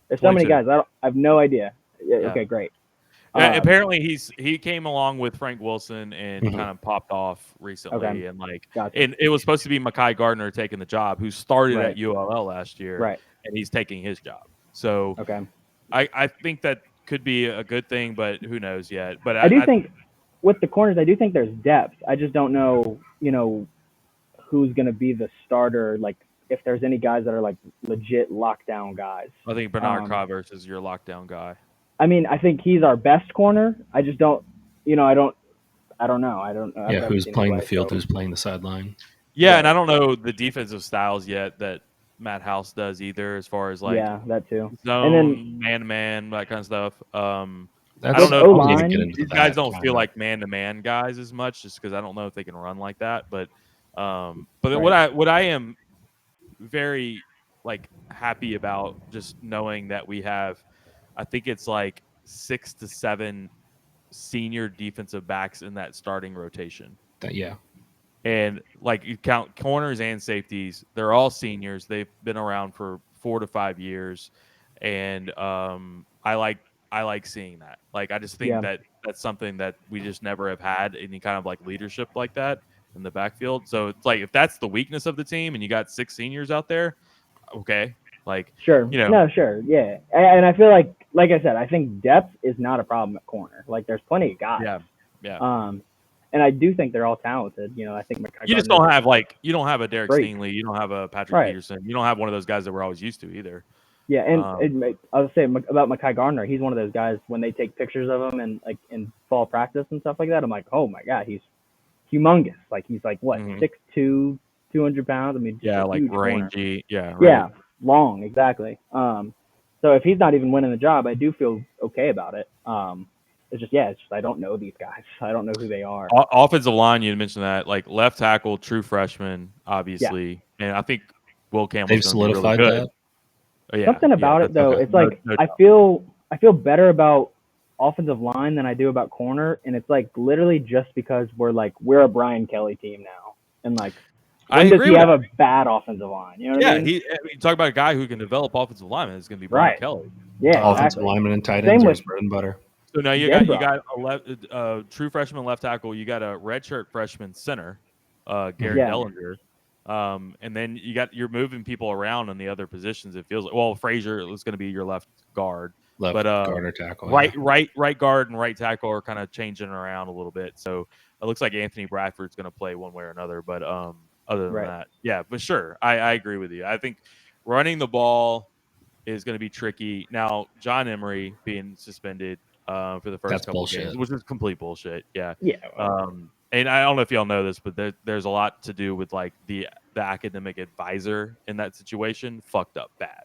Speaker 2: There's so many guys. I have no idea. Okay, great.
Speaker 1: Apparently he came along with Frank Wilson and kind of popped off recently, and and it was supposed to be Mekhi Gardner taking the job, who started at ULL last year,
Speaker 2: right?
Speaker 1: And he's taking his job. So I think that could be a good thing, but who knows yet. But
Speaker 2: I do think with the corners, I do think there's depth. I just don't know, who's going to be the starter. Like if there's any guys that are like legit lockdown guys.
Speaker 1: I think Bernard Converse is your lockdown guy.
Speaker 2: I mean, I think he's our best corner. I just don't, I don't know. I don't know.
Speaker 3: Yeah, who's playing the field, who's playing the sideline.
Speaker 1: Yeah, and I don't know the defensive styles yet that Matt House does either, as far as like
Speaker 2: that too,
Speaker 1: zone,
Speaker 2: and then
Speaker 1: man-to-man, that kind of stuff.
Speaker 3: I
Speaker 1: don't know
Speaker 2: if
Speaker 1: these guys don't feel like man-to-man guys as much, just because I don't know if they can run like that. But right. what I am very like happy about just knowing that we have, I think it's like 6 to 7 senior defensive backs in that starting rotation. And like you count corners and safeties, they're all seniors. They've been around for 4 to 5 years, and I like seeing that. Like I just think that that's something that we just never have had any kind of like leadership like that in the backfield. So it's like if that's the weakness of the team, and you got 6 seniors out there, okay, like
Speaker 2: sure, yeah. And I feel like I said, I think depth is not a problem at corner. Like there's plenty of guys.
Speaker 1: Yeah.
Speaker 2: And I do think they're all talented. I think
Speaker 1: you just don't have you don't have a Derek Stingley, you don't have a Patrick Peterson, you don't have one of those guys that we're always used to either.
Speaker 2: Yeah, and I would say about Mekhi Gardner, he's one of those guys when they take pictures of him and like in fall practice and stuff like that, I'm like, oh my god, he's humongous. Like he's like what 6'2", 200 pounds. I mean,
Speaker 1: like rangy,
Speaker 2: yeah, long, exactly. So if he's not even winning the job, I do feel okay about it. It's just I don't know these guys. I don't know who they are.
Speaker 1: Offensive line, you mentioned that, like left tackle, true freshman, obviously, and I think Will Campbell's
Speaker 3: they've solidified
Speaker 1: really good.
Speaker 3: that.
Speaker 2: Something about it though, it's like I feel better about offensive line than I do about corner, and it's like literally just because we're a Brian Kelly team now, and like when does he have a bad offensive line? You know what I mean?
Speaker 1: You talk about a guy who can develop offensive linemen. It's going to be Brian Kelly.
Speaker 2: Yeah,
Speaker 3: offensive linemen and tight ends are bread and butter.
Speaker 1: So now you got a true freshman left tackle. You got a redshirt freshman center, Garrett Dellinger, and then you're moving people around in the other positions. It feels like Frazier is going to be your left guard,
Speaker 3: guard or tackle.
Speaker 1: Right guard and right tackle are kind of changing around a little bit. So it looks like Anthony Bradford's going to play one way or another. But other than that, but sure, I agree with you. I think running the ball is going to be tricky. Now, John Emery being suspended for the first couple of games, which is complete bullshit. Yeah. And I don't know if y'all know this, but there's a lot to do with like the academic advisor in that situation fucked up bad.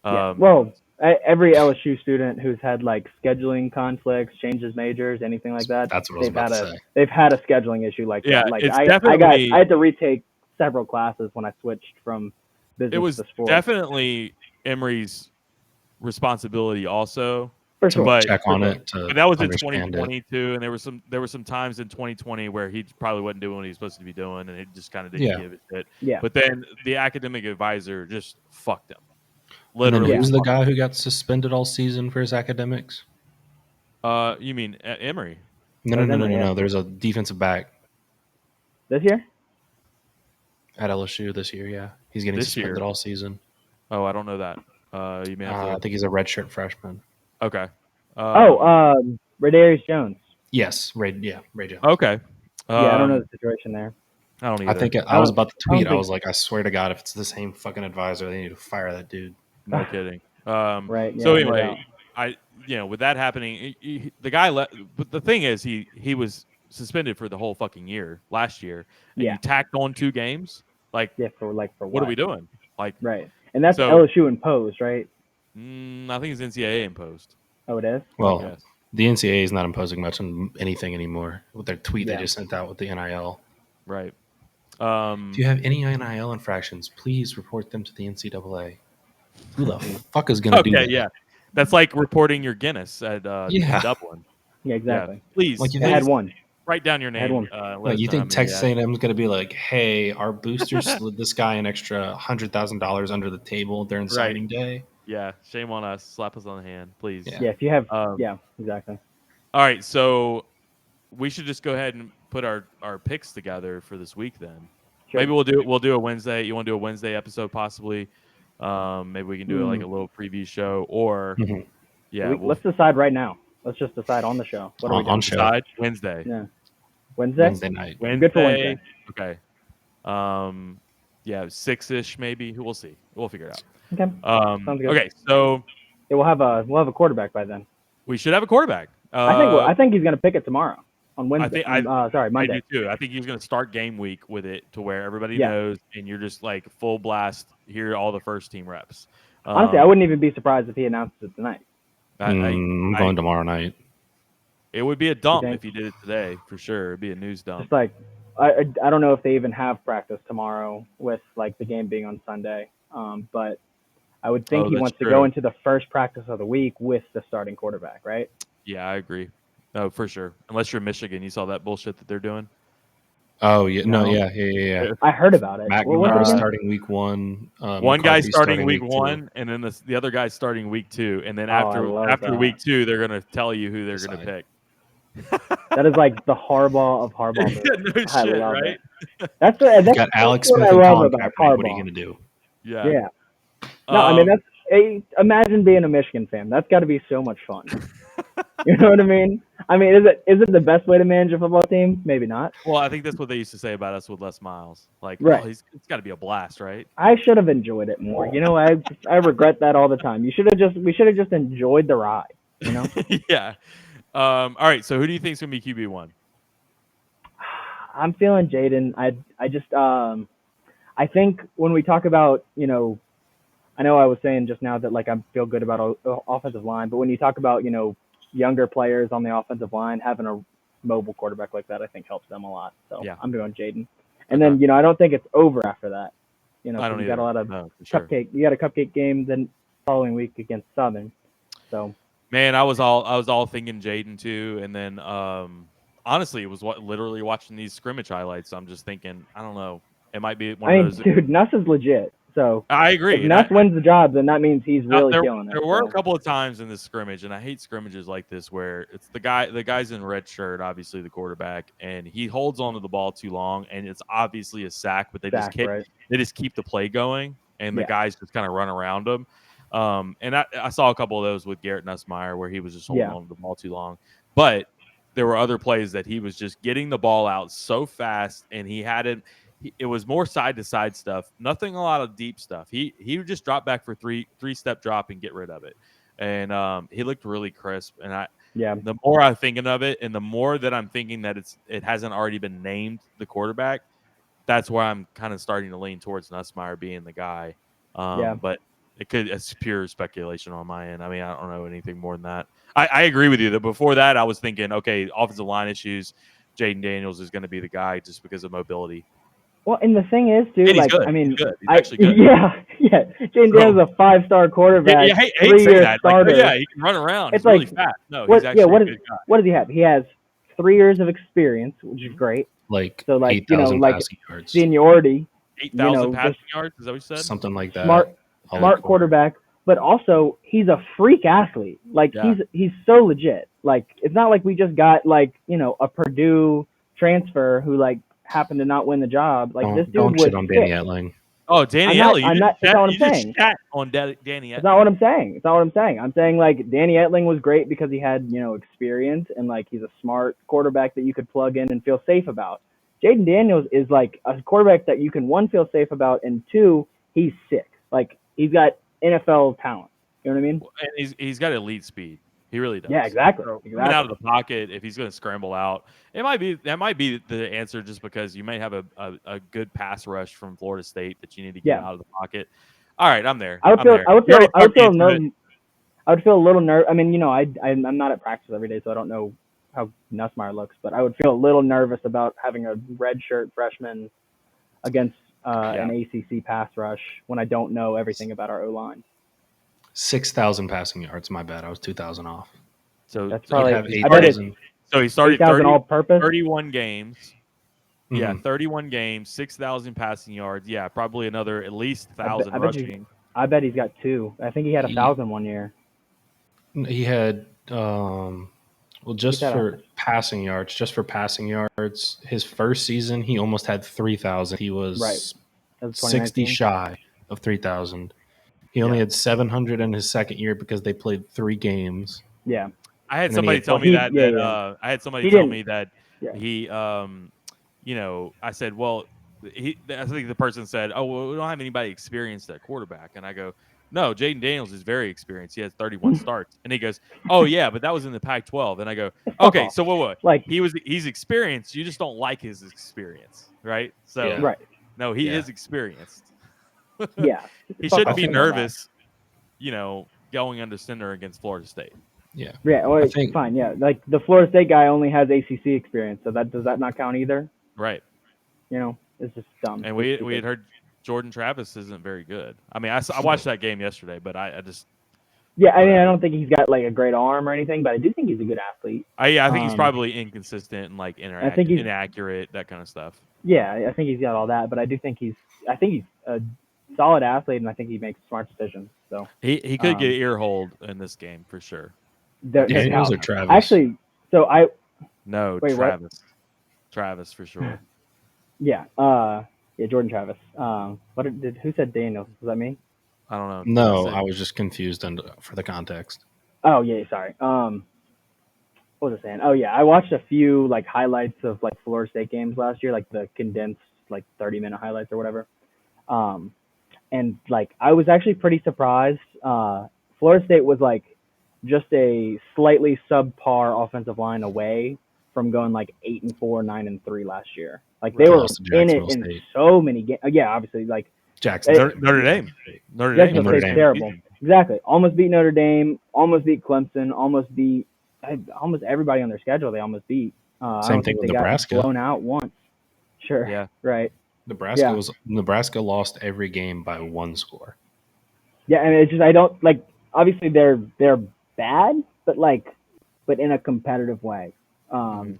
Speaker 2: Every LSU student who's had like scheduling conflicts, changes majors, anything like that,
Speaker 3: that's what I was about to say.
Speaker 2: They've had a scheduling issue like that. Like I had to retake several classes when I switched from business to sports.
Speaker 1: Definitely Emery's responsibility also.
Speaker 2: For sure.
Speaker 1: But
Speaker 3: check on it.
Speaker 1: But that was in 2022, and there were some times in 2020 where he probably wasn't doing what he was supposed to be doing, and he just kind of didn't give a shit.
Speaker 2: Yeah.
Speaker 1: But then the academic advisor just fucked him.
Speaker 3: Literally. Who's the guy who got suspended all season for his academics?
Speaker 1: You mean Emery?
Speaker 3: No. There's a defensive back
Speaker 2: this year
Speaker 3: at LSU this year. Yeah, he's getting suspended all season.
Speaker 1: Oh, I don't know that. You may have to...
Speaker 3: I think he's a redshirt freshman.
Speaker 1: Okay.
Speaker 2: Radarius Jones.
Speaker 3: Yes, Ray Jones.
Speaker 1: Okay.
Speaker 2: I don't know the situation there.
Speaker 1: I don't either.
Speaker 3: I think I was about to tweet. I was like, I swear to God, if it's the same fucking advisor, they need to fire that dude.
Speaker 1: No kidding.
Speaker 2: Right. Yeah,
Speaker 1: so anyway, with that happening, the guy left. But the thing is, he was suspended for the whole fucking year last year. And you tacked on 2 games. For
Speaker 2: what
Speaker 1: are we doing?
Speaker 2: Right. And that's LSU imposed, right?
Speaker 1: I think it's NCAA imposed.
Speaker 2: Oh, it is?
Speaker 3: Well, the NCAA is not imposing much on anything anymore with their tweet they just sent out with the NIL.
Speaker 1: Right.
Speaker 3: If you have any NIL infractions, please report them to the NCAA. Who the fuck is going to do that?
Speaker 1: Yeah. That's like reporting your Guinness at Dublin.
Speaker 2: Yeah, exactly.
Speaker 1: Yeah. Please.
Speaker 2: I had one.
Speaker 1: Write down your name.
Speaker 3: You think Texas A&M is going to be like, hey, our boosters slid this guy an extra $100,000 under the table during signing day?
Speaker 1: Yeah, shame on us. Slap us on the hand, please.
Speaker 2: Yeah, if you have, exactly.
Speaker 1: All right, so we should just go ahead and put our picks together for this week then. Sure. Maybe we'll do a Wednesday. You want to do a Wednesday episode possibly? Maybe we can do like a little preview show, or Yeah,
Speaker 2: let's decide right now. Let's just decide on the show. What are we doing?
Speaker 3: On show.
Speaker 1: Decide Wednesday.
Speaker 2: Yeah. Wednesday
Speaker 3: night.
Speaker 2: Good for Wednesday.
Speaker 1: Okay. Yeah, 6-ish maybe. We'll see. We'll figure it out.
Speaker 2: Okay. Sounds good.
Speaker 1: Okay, so
Speaker 2: yeah, we'll have a quarterback by then.
Speaker 1: we should have a quarterback.
Speaker 2: I think he's gonna pick it tomorrow on Wednesday. Monday.
Speaker 1: I do too. I think he's going to start game week with it to where everybody knows, and you're just like full blast. Here are all the first team reps.
Speaker 2: Honestly, I wouldn't even be surprised if he announced it tonight.
Speaker 3: I'm going tomorrow night.
Speaker 1: It would be a dump if he did it today, for sure. It'd be a news dump.
Speaker 2: Just like I don't know if they even have practice tomorrow with like the game being on Sunday. But I would think he wants to go into the first practice of the week with the starting quarterback, right?
Speaker 1: Yeah, I agree. No, for sure. Unless you're Michigan, you saw that bullshit that they're doing.
Speaker 3: Oh yeah, no, yeah.
Speaker 2: I heard about it.
Speaker 3: McNamara starting week 1.
Speaker 1: One guy's starting week 1, and then the other guy's starting week 2, and then after week 2, they're gonna tell you who they're gonna pick.
Speaker 2: That is like the Harbaugh of Harbaugh.
Speaker 1: No shit, right?
Speaker 2: That's
Speaker 3: got Alex Smith and Colin Kaepernick. What are you gonna do?
Speaker 2: Yeah. No, I mean imagine being a Michigan fan. That's got to be so much fun. You know what I mean? I mean, is it the best way to manage a football team? Maybe not.
Speaker 1: Well, I think that's what they used to say about us with Les Miles. Like, it's got to be a blast, right?
Speaker 2: I should have enjoyed it more. You know, I regret that all the time. We should have just enjoyed the ride. You know?
Speaker 1: Yeah. All right. So, who do you think is gonna be QB1?
Speaker 2: I'm feeling Jaden. I think when we talk about, you know, I know I was saying just now that like I feel good about offensive line, but when you talk about, you know, younger players on the offensive line, having a mobile quarterback like that, I think helps them a lot. So I'm going Jaden. And then, you know, I don't think it's over after that. You know, you got a lot of cupcake. You got a cupcake game then following week against Southern. So
Speaker 1: man, I was all thinking Jaden too, and then honestly, it was literally watching these scrimmage highlights. I'm just thinking, I don't know, it might be one of those.
Speaker 2: Dude, Nuss is legit. So
Speaker 1: I agree.
Speaker 2: If Nuss wins the job, then that means he's really killing it.
Speaker 1: There were a couple of times in this scrimmage, and I hate scrimmages like this where it's the guy's in red shirt, obviously the quarterback, and he holds onto the ball too long, and it's obviously a sack, but they just keep the play going, and the guys just kind of run around him. And I saw a couple of those with Garrett Nussmeier where he was just holding on to the ball too long, but there were other plays that he was just getting the ball out so fast, and it was more side to side stuff, nothing a lot of deep stuff. He would just drop back for three-step drop and get rid of it, and he looked really crisp. And the more I'm thinking of it, and the more that I'm thinking that it hasn't already been named the quarterback, that's where I'm kind of starting to lean towards Nussmeier being the guy. But it's pure speculation on my end. I mean, I don't know anything more than that. I agree with you that before that I was thinking, okay, offensive line issues, Jaden Daniels is going to be the guy just because of mobility.
Speaker 2: Well, and the thing is, dude, like,
Speaker 1: good.
Speaker 2: I mean,
Speaker 1: he's actually good.
Speaker 2: Yeah. Jaden Daniels is a 5-star quarterback.
Speaker 1: Yeah, I hate saying that.
Speaker 2: Starter.
Speaker 1: Like, he can run around. He's really fast. No,
Speaker 2: he's
Speaker 1: actually a good guy.
Speaker 2: What does he have? He has 3 years of experience, which is great.
Speaker 3: Like,
Speaker 2: so, like,
Speaker 3: 8,000 passing yards.
Speaker 2: Seniority.
Speaker 1: 8,000 passing yards? Is that what you said?
Speaker 3: Something like that.
Speaker 2: Smart quarterback, but also he's a freak athlete. Like, he's so legit. Like, it's not like we just got, like, you know, a Purdue transfer who, like, happened to not win the job. Like, this dude
Speaker 3: don't
Speaker 2: was
Speaker 3: shit on Danny Etling.
Speaker 1: Oh, Danny Etling.
Speaker 2: That's not what I'm saying.
Speaker 1: On Danny Etling.
Speaker 2: That's not what I'm saying. It's not what I'm saying. I'm saying, like, Danny Etling was great because he had, you know, experience, and, like, he's a smart quarterback that you could plug in and feel safe about. Jaden Daniels is, like, a quarterback that you can, 1, feel safe about, and 2, he's sick. Like, he's got NFL talent. You know what I mean?
Speaker 1: And he's got elite speed. He really does.
Speaker 2: Yeah, exactly.
Speaker 1: Coming out of the pocket, if he's going to scramble out, that might be the answer. Just because you may have a good pass rush from Florida State that you need to get out of the pocket. All right, I'm there.
Speaker 2: I would feel a little nervous. I mean, you know, I'm not at practice every day, so I don't know how Nussmeier looks, but I would feel a little nervous about having a redshirt freshman against an ACC pass rush when I don't know everything about our O-line.
Speaker 3: 6,000 passing yards. My bad. I was 2,000 off.
Speaker 2: So that's probably
Speaker 3: 8,000.
Speaker 1: So he started
Speaker 2: 31
Speaker 1: games.
Speaker 3: Mm-hmm.
Speaker 1: Yeah, 31 games, 6,000 passing yards. Yeah, probably another at least 1,000 rushing.
Speaker 2: I bet he's got 2. I think he had 1,000 one year.
Speaker 3: He had passing yards, his first season he almost had 3,000. He was 60 shy of 3,000. He only had 700 in his second year because they played 3 games.
Speaker 2: Yeah.
Speaker 1: I had somebody tell me that. I had somebody tell me that he, you know, I said, well, I think the person said, oh, well, we don't have anybody experienced at quarterback. And I go, no, Jaden Daniels is very experienced. He has 31 starts. And he goes, oh, yeah, but that was in the Pac-12. And I go, okay, so what?
Speaker 2: Like,
Speaker 1: he's experienced. You just don't like his experience, right? So, no, he is experienced.
Speaker 2: Yeah.
Speaker 1: He shouldn't be nervous, you know, going under center against Florida State.
Speaker 3: Yeah.
Speaker 2: Yeah, well, fine. Yeah, like the Florida State guy only has ACC experience, so does that not count either?
Speaker 1: Right.
Speaker 2: You know, it's just dumb.
Speaker 1: And we had heard Jordan Travis isn't very good. I mean, I watched that game yesterday, but I just
Speaker 2: I mean, I don't think he's got like a great arm or anything, but I do think he's a good athlete.
Speaker 1: I think he's probably inconsistent and like inaccurate, that kind of stuff.
Speaker 2: Yeah, I think he's got all that, but I think he's a solid athlete, and I think he makes smart decisions. So
Speaker 1: he could get ear hold in this game for sure.
Speaker 3: Daniels or Travis?
Speaker 2: Actually, so
Speaker 1: Travis. What? Travis for sure.
Speaker 2: Yeah, Jordan Travis. Who said Daniels? Was that me?
Speaker 1: I don't know.
Speaker 3: No, I was just confused for the context.
Speaker 2: Oh yeah, sorry. What was I saying? Oh yeah, I watched a few like highlights of like Florida State games last year, like the condensed like 30-minute highlights or whatever. And like I was actually pretty surprised. Florida State was like just a slightly subpar offensive line away from going like 8-4, 9-3 last year. Like they were in it in so many games. Yeah, obviously like
Speaker 1: Jackson, Notre Dame.
Speaker 2: Jackson State's terrible. Exactly. Almost beat Notre Dame. Almost beat Clemson. Almost beat almost everybody on their schedule. They almost beat.
Speaker 3: Same thing with Nebraska.
Speaker 2: Got blown out once. Sure.
Speaker 1: Yeah.
Speaker 2: Right.
Speaker 3: Nebraska lost every game by 1 score.
Speaker 2: Yeah, and it's just I don't like. Obviously, they're bad, but in a competitive way.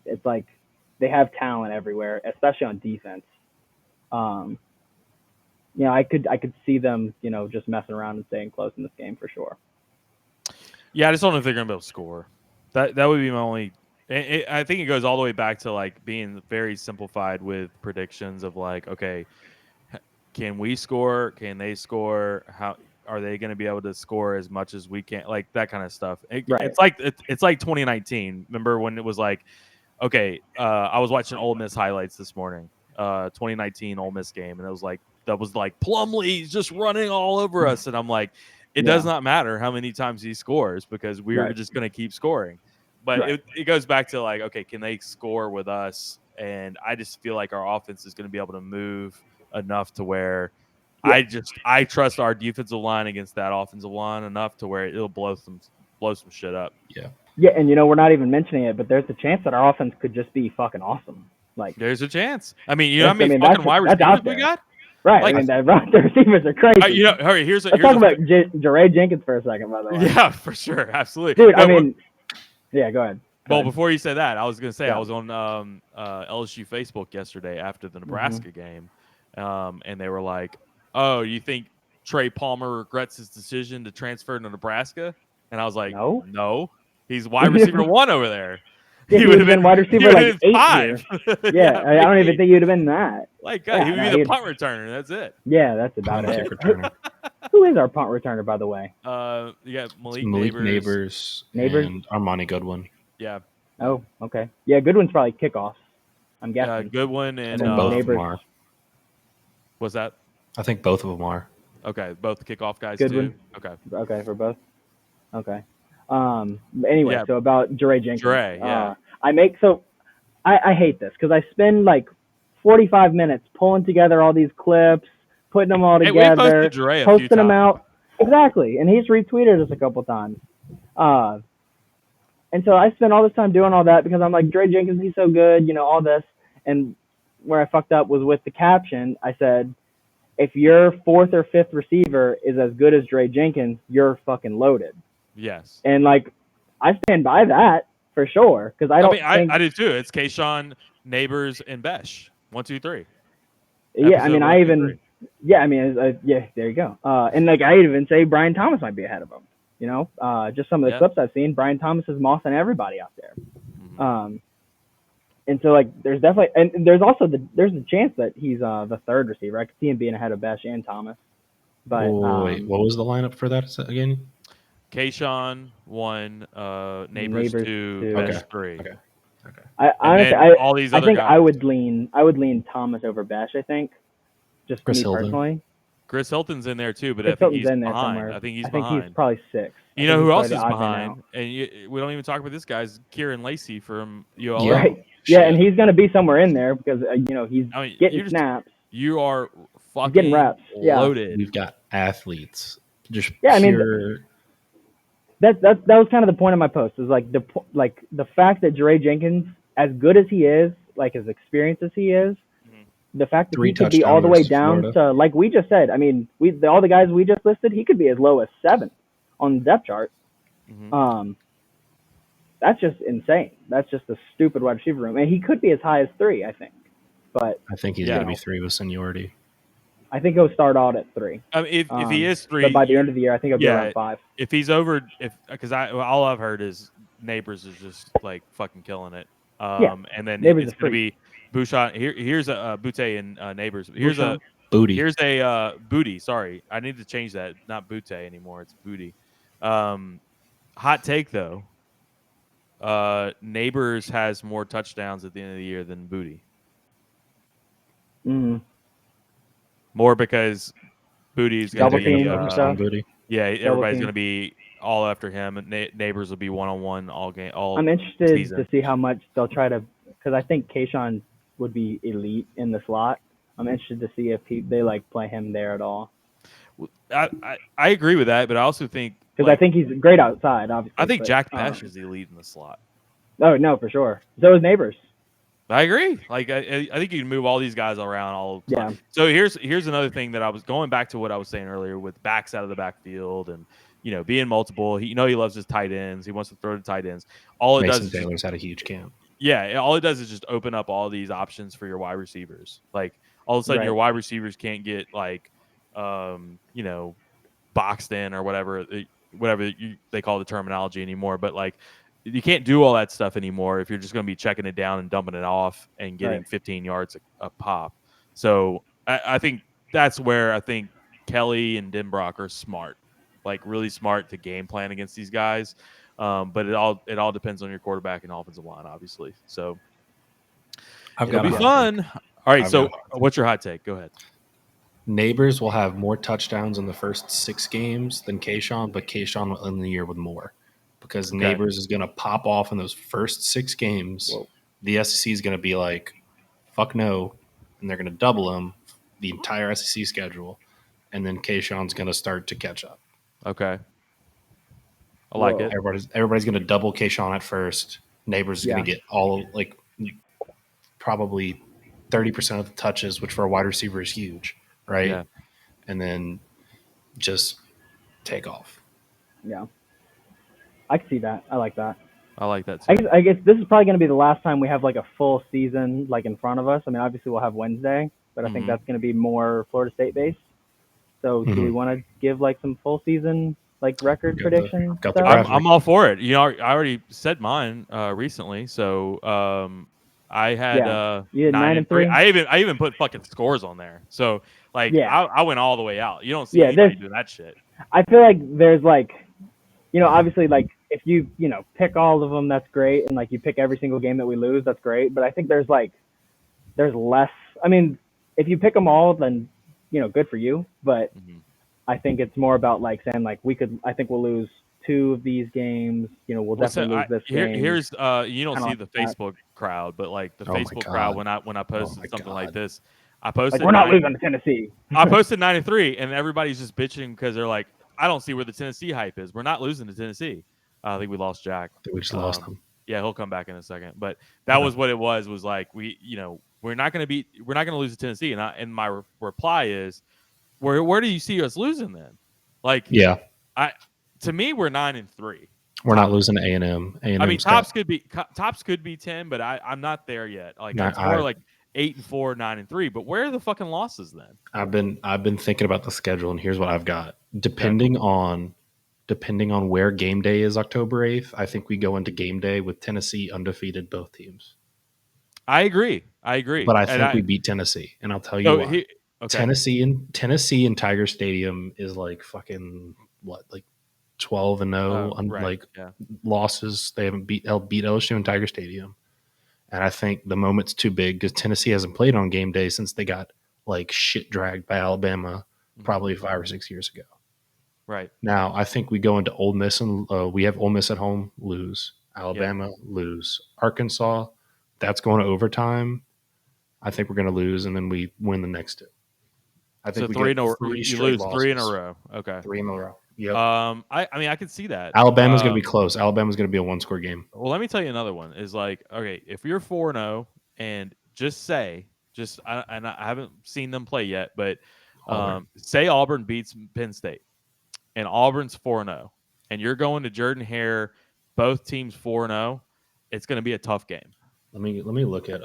Speaker 2: It's like they have talent everywhere, especially on defense. You know, I could see them, you know, just messing around and staying close in this game for sure.
Speaker 1: Yeah, I just don't know if they're gonna be able to score. That would be my only. I think it goes all the way back to like being very simplified with predictions of like, okay, can we score? Can they score? How are they going to be able to score as much as we can? Like that kind of stuff. It's like 2019. Remember when it was like, okay, I was watching Ole Miss highlights this morning, 2019 Ole Miss game, and it was like Plumlee's just running all over us, and I'm like, it does not matter how many times he scores because we're just going to keep scoring. But it goes back to like, okay, can they score with us? And I just feel like our offense is going to be able to move enough to where I trust our defensive line against that offensive line enough to where it'll blow some shit up.
Speaker 3: Yeah.
Speaker 2: Yeah, and you know, we're not even mentioning it, but there's a chance that our offense could just be fucking awesome. Like
Speaker 1: there's a chance. I mean, you know how many fucking wide receivers we got?
Speaker 2: Right. Like, I mean, the receivers are crazy.
Speaker 1: You know, here's
Speaker 2: let's talk about Jaray Jenkins for a second, by the way.
Speaker 1: Yeah, for sure. Absolutely.
Speaker 2: Dude, I mean, yeah, go ahead.
Speaker 1: Well, before you said that, I was going to say I was on LSU Facebook yesterday after the Nebraska game, and they were like, oh, you think Trey Palmer regrets his decision to transfer to Nebraska? And I was like, no. He's wide receiver 1 over there.
Speaker 2: Yeah, he would have been wide receiver like 8
Speaker 1: 5.
Speaker 2: Yeah, I don't even think he would have been that.
Speaker 1: Like, he would be the punt returner. That's it.
Speaker 2: Yeah, that's about it. Who is our punt returner, by the way?
Speaker 1: You got Malik
Speaker 3: Neighbors, and Armani Goodwin.
Speaker 1: Yeah.
Speaker 2: Oh, okay. Yeah, Goodwin's probably kickoffs, I'm guessing.
Speaker 1: Goodwin and
Speaker 3: both of them are.
Speaker 1: What's that?
Speaker 3: I think both of them are.
Speaker 1: Okay, both kickoff guys
Speaker 2: Goodwin.
Speaker 1: Too.
Speaker 2: Okay, for both. Okay. Anyway, so about Jaray Jenkins. I hate this because I spend like 45 minutes pulling together all these clips, putting them all together, posting them out. Exactly, and he's retweeted us a couple times. And so I spent all this time doing all that because I'm like, Jaray Jenkins, he's so good, you know, all this. And where I fucked up was with the caption. I said, if your 4th or 5th receiver is as good as Jaray Jenkins, you're fucking loaded.
Speaker 1: Yes.
Speaker 2: And like, I stand by that for sure because
Speaker 1: I do too. It's Kayshawn, Neighbors, and Besh. 1, 2, 3.
Speaker 2: Yeah, I mean, there you go. And like, I even say Brian Thomas might be ahead of him. You know, just some of the clips I've seen, Brian Thomas is mossing everybody out there. And so like, there's definitely, and there's also there's the chance that he's the 3rd receiver. I could see him being ahead of Besh and Thomas. But
Speaker 3: wait, what was the lineup for that again?
Speaker 1: Kayshawn 1, Neighbors 2, Besh 3.
Speaker 3: Okay.
Speaker 2: I
Speaker 1: And
Speaker 2: honestly,
Speaker 1: then all these other
Speaker 2: think
Speaker 1: guys.
Speaker 2: I would lean Thomas over Besh. I think, just
Speaker 3: Chris
Speaker 2: me
Speaker 3: Hilton.
Speaker 2: personally.
Speaker 1: Chris Hilton's in there too, but
Speaker 2: Chris
Speaker 1: I think
Speaker 2: Hilton's
Speaker 1: he's
Speaker 2: in there
Speaker 1: behind.
Speaker 2: somewhere.
Speaker 1: I think he's
Speaker 2: I think
Speaker 1: behind.
Speaker 2: he's probably 6.
Speaker 1: You know who else is behind? And we don't even talk about this guy's Kieran Lacey from ULL.
Speaker 3: Yeah.
Speaker 2: Right. Yeah, and he's going to be somewhere in there because he's getting snaps.
Speaker 1: You are fucking
Speaker 2: getting reps.
Speaker 1: loaded.
Speaker 3: Yeah. We've got athletes. Just
Speaker 2: yeah,
Speaker 3: pure.
Speaker 2: That was kind of the point of my post. Is like the fact that Jere Jenkins, as good as he is, like as experienced as he is, the fact that he could be all the way down to, like we just said. I mean, all the guys we just listed, he could be as low as 7th on the depth chart. That's just insane. That's just a stupid wide receiver room, and he could be as high as 3, I think. But
Speaker 3: I think he's going to be 3 with seniority.
Speaker 2: I think he'll start out at 3.
Speaker 1: I mean, if he is 3,
Speaker 2: but by the end of the year, I think he'll be around 5.
Speaker 1: If he's over, because all I've heard is Neighbors is just like fucking killing it. And then
Speaker 2: Neighbors
Speaker 1: it's going to be Bouchon. Here's a Butte and Neighbors. Here's
Speaker 2: Bouchon.
Speaker 1: a
Speaker 3: Booty.
Speaker 1: Here's a Booty. Sorry, I need to change that. Not Butte anymore. It's Booty. Hot take though. Neighbors has more touchdowns at the end of the year than Booty. More because Booty's going to be
Speaker 3: Booty.
Speaker 1: Yeah, everybody's going to be all after him, and Neighbors will be one-on-one all game.
Speaker 2: I'm interested to see how much they'll try to, because I think Kayshawn would be elite in the slot. I'm interested to see if they like play him there at all.
Speaker 1: I agree with that, but I also think
Speaker 2: because I think he's great outside. Obviously,
Speaker 1: I think Jack Pesh is elite in the slot.
Speaker 2: Oh no, for sure. So is Neighbors.
Speaker 1: I agree. Like I think you can move all these guys around all the time.
Speaker 2: Yeah.
Speaker 1: So here's another thing that I was going back to what I was saying earlier with backs out of the backfield and being multiple. He loves his tight ends. He wants to throw to tight ends. All it
Speaker 3: Mason
Speaker 1: does
Speaker 3: Taylor's
Speaker 1: is
Speaker 3: had a huge camp.
Speaker 1: Yeah, all it does is just open up all these options for your wide receivers. Like all of a sudden your wide receivers can't get like boxed in or whatever they call the terminology anymore, but like you can't do all that stuff anymore if you're just going to be checking it down and dumping it off and getting 15 yards a pop. So I think that's where I think Kelly and Denbrock are smart, like really smart to game plan against these guys. But it all depends on your quarterback and offensive line, obviously. So it'll be fun. All right. So what's your hot take? Go ahead.
Speaker 3: Neighbors will have more touchdowns in the first 6 games than Kayshawn, but Kayshawn will end the year with more. Because Neighbors is going to pop off in those first 6 games. Whoa. The SEC is going to be like, fuck no, and they're going to double him the entire SEC schedule, and then Kayshawn's going to start to catch up.
Speaker 1: Okay. I like it.
Speaker 3: Everybody's going to double Kayshawn at first. Neighbors is going to get probably 30% of the touches, which for a wide receiver is huge, right?
Speaker 1: Yeah.
Speaker 3: And then just take off.
Speaker 2: Yeah. I can see that. I like that.
Speaker 1: I like that too.
Speaker 2: I guess this is probably going to be the last time we have like a full season like in front of us. I mean, obviously we'll have Wednesday, but I think that's going to be more Florida State based. So do we want to give like some full season like record prediction?
Speaker 1: I'm all for it. I already said mine recently. So I had 9-3. I even put fucking scores on there. So like I went all the way out. You don't see anybody do that shit. I
Speaker 2: feel like there's like obviously, like, if you, pick all of them, that's great. And, like, you pick every single game that we lose, that's great. But I think there's less. I mean, if you pick them all, then, good for you. But I think it's more about, like, saying, like, I think we'll lose 2 of these games. We'll definitely lose this game.
Speaker 1: Here's, you don't see the Facebook crowd, but, like, the Facebook crowd, when I posted something like this, I posted.
Speaker 2: Like, we're not losing to Tennessee.
Speaker 1: I posted 9-3, and everybody's just bitching because they're like, I don't see where the Tennessee hype is. We're not losing to Tennessee. I think we lost Jack.
Speaker 3: We just lost him.
Speaker 1: Yeah, he'll come back in a second. But that was what it was like we're not going to lose to Tennessee. And my reply is, where do you see us losing then? Like, to me, we're 9-3.
Speaker 3: We're not losing to A&M.
Speaker 1: I mean, tops could be 10, but I'm not there yet. Like, it's more like 8-4, 9-3. But where are the fucking losses then?
Speaker 3: I've been thinking about the schedule, and here's what I've got. Depending on where game day is October 8th, I think we go into game day with Tennessee undefeated, both teams.
Speaker 1: I agree.
Speaker 3: But I think we beat Tennessee, and I'll tell you why.
Speaker 1: Okay.
Speaker 3: Tennessee and Tiger Stadium is like fucking what, like 12-0,
Speaker 1: right.
Speaker 3: losses. They haven't beat LSU in Tiger Stadium, and I think the moment's too big because Tennessee hasn't played on game day since they got like shit dragged by Alabama probably 5 or 6 years ago.
Speaker 1: Right.
Speaker 3: Now I think we go into Ole Miss and we have Ole Miss at home, lose. Alabama, lose. Arkansas, that's going to overtime. I think we're going to lose, and then we win the next two. I think we get
Speaker 1: you lose 3 in a row. Okay.
Speaker 3: 3 in a row. Yep.
Speaker 1: I mean, I could see that.
Speaker 3: Alabama's going to be close. Alabama's going to be a 1-score game.
Speaker 1: Well, let me tell you another one. Is like, okay, if you're 4-0 and I haven't seen them play yet, but say Auburn beats Penn State, and Auburn's 4-0, and you're going to Jordan-Hare, both teams 4-0. It's going to be a tough game.
Speaker 3: Let me look at.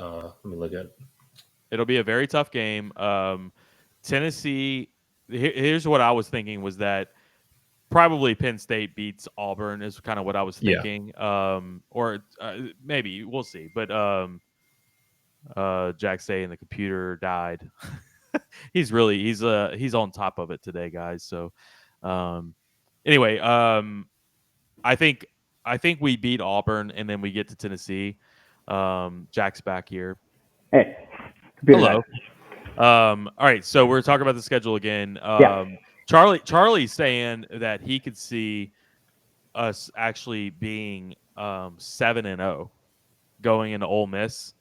Speaker 1: It'll be a very tough game. Tennessee. Here's what I was thinking was that probably Penn State beats Auburn is kind of what I was thinking. Yeah. Or maybe we'll see. But Jack saying the computer died. he's on top of it today, guys. So anyway, I think we beat Auburn and then we get to Tennessee. Jack's back here.
Speaker 2: Hey.
Speaker 1: Hello. All right, so we're talking about the schedule again. Charlie's saying that he could see us actually being 7-0 going into Ole Miss,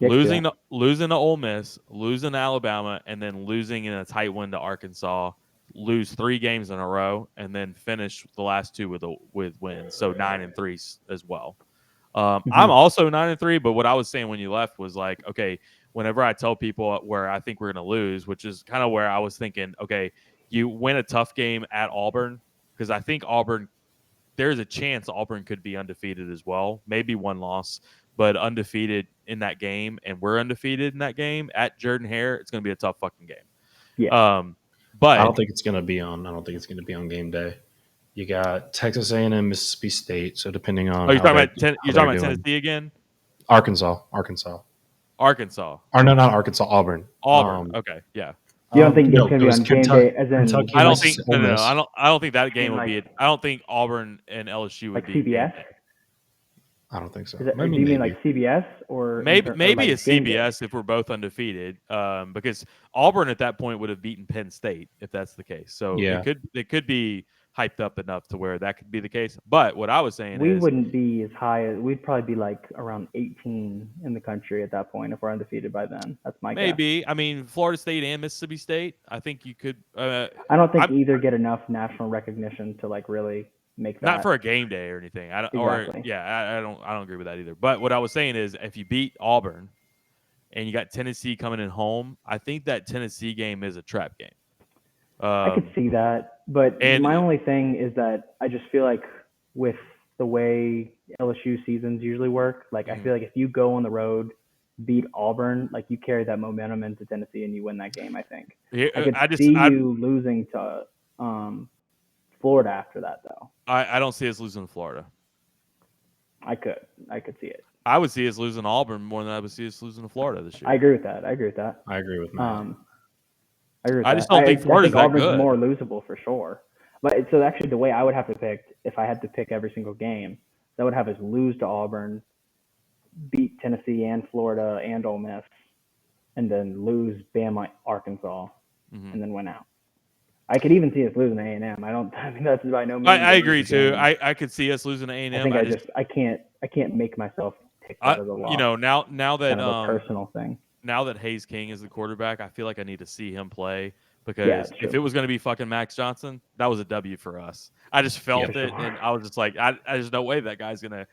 Speaker 1: losing to Ole Miss, losing to Alabama, and then losing in a tight win to Arkansas. Lose 3 games in a row, and then finish the last 2 with wins. So 9-3 as well. I'm also 9-3, but what I was saying when you left was like, okay, whenever I tell people where I think we're going to lose, which is kind of where I was thinking, okay, you win a tough game at Auburn, because I think there's a chance Auburn could be undefeated as well, maybe 1 loss, but undefeated in that game, and we're undefeated in that game at Jordan-Hare. It's going to be a tough fucking game.
Speaker 2: Yeah.
Speaker 3: But I don't think it's going to be on. I don't think it's going to be on game day. You got Texas A&M, Mississippi State. So depending on,
Speaker 1: you're talking about Tennessee again?
Speaker 3: Arkansas.
Speaker 1: Or
Speaker 3: no, not Arkansas. Auburn.
Speaker 1: Okay, yeah.
Speaker 2: You don't think it's going to be on game day? As in,
Speaker 1: I don't think. No. I don't think that game would be. I don't think Auburn and LSU would
Speaker 2: like
Speaker 1: be
Speaker 2: CBS.
Speaker 3: I don't think so.
Speaker 2: Do you mean like CBS or
Speaker 1: maybe
Speaker 2: like
Speaker 1: a CBS if we're both undefeated? Because Auburn at that point would have beaten Penn State if that's the case. So it could be hyped up enough to where that could be the case. But what I was saying
Speaker 2: we wouldn't be as high as we'd probably be like around 18 in the country at that point if we're undefeated by then. That's my guess.
Speaker 1: I mean, Florida State and Mississippi State. I think you could.
Speaker 2: I don't think either get enough national recognition to like really make that.
Speaker 1: Not for a game day or anything. I don't.
Speaker 2: Exactly.
Speaker 1: I don't agree with that either. But what I was saying is, if you beat Auburn, and you got Tennessee coming in home, I think that Tennessee game is a trap game.
Speaker 2: I could see that, but my only thing is that I just feel like with the way LSU seasons usually work, like I feel like if you go on the road, beat Auburn, like you carry that momentum into Tennessee and you win that game. I think I could see you losing to Florida after that, though.
Speaker 1: I don't see us losing to Florida.
Speaker 2: I could see it.
Speaker 1: I would see us losing to Auburn more than I would see us losing to Florida this year.
Speaker 2: I agree with that. I agree with Matt. I
Speaker 1: just don't think Florida's that
Speaker 2: Auburn's
Speaker 1: good.
Speaker 2: More losable for sure. But so actually, the way I would have to pick, if I had to pick every single game, that would have us lose to Auburn, beat Tennessee and Florida and Ole Miss, and then lose Bama, Arkansas, and then win out. I could even see us losing to A&M. I mean that's by no means.
Speaker 1: I agree too. I could see us losing to A&M.
Speaker 2: I can't make myself pick that as a loss.
Speaker 1: You know, now that
Speaker 2: kind of a personal thing.
Speaker 1: Now that Hayes King is the quarterback, I feel like I need to see him play because if it was going to be fucking Max Johnson, that was a W for us. I just felt it, and I was just like, there's no way that guy's going to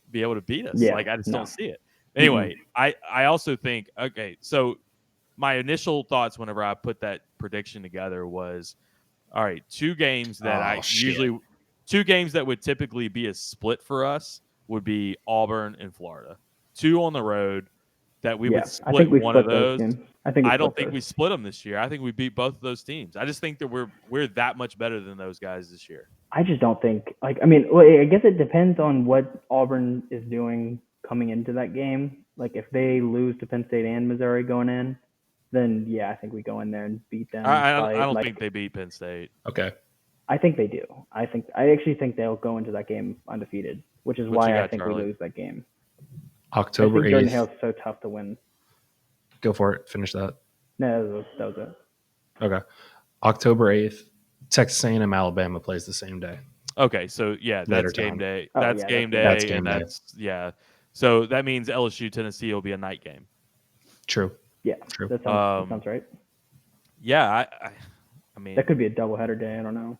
Speaker 1: be able to beat us.
Speaker 2: Yeah,
Speaker 1: like, I just don't see it. Anyway, I also think, okay, so my initial thoughts whenever I put that prediction together was, all right, 2 games that two games that would typically be a split for us would be Auburn and Florida. 2 on the road. That we would split one of those. I don't think we split them this year. I think we beat both of those teams. I just think that we're that much better than those guys this year.
Speaker 2: I just don't think I guess it depends on what Auburn is doing coming into that game. Like if they lose to Penn State and Missouri going in, then yeah, I think we go in there and beat them.
Speaker 1: I don't
Speaker 2: like,
Speaker 1: think they beat Penn State.
Speaker 3: Okay.
Speaker 2: I think they do. I actually think they'll go into that game undefeated, which is
Speaker 1: What you
Speaker 2: why I
Speaker 1: got,
Speaker 2: think
Speaker 1: Charlie?
Speaker 2: we lose that game. I
Speaker 3: October
Speaker 2: think Jordan
Speaker 3: 8th.
Speaker 2: Hale's so tough to win.
Speaker 3: Go for it. Finish that.
Speaker 2: No, that was it.
Speaker 3: Okay. October 8th, Texas A&M Alabama plays the same day.
Speaker 1: Okay, so yeah,
Speaker 3: Later
Speaker 1: that's game
Speaker 3: time.
Speaker 1: day.
Speaker 2: Oh,
Speaker 1: That's
Speaker 2: yeah,
Speaker 1: game day,
Speaker 3: That's game
Speaker 1: and
Speaker 3: day.
Speaker 1: that's yeah. So that means LSU Tennessee will be a night game.
Speaker 3: True.
Speaker 2: Yeah,
Speaker 3: True.
Speaker 2: that sounds right.
Speaker 1: Yeah, I mean
Speaker 2: That could be a doubleheader day. I don't know.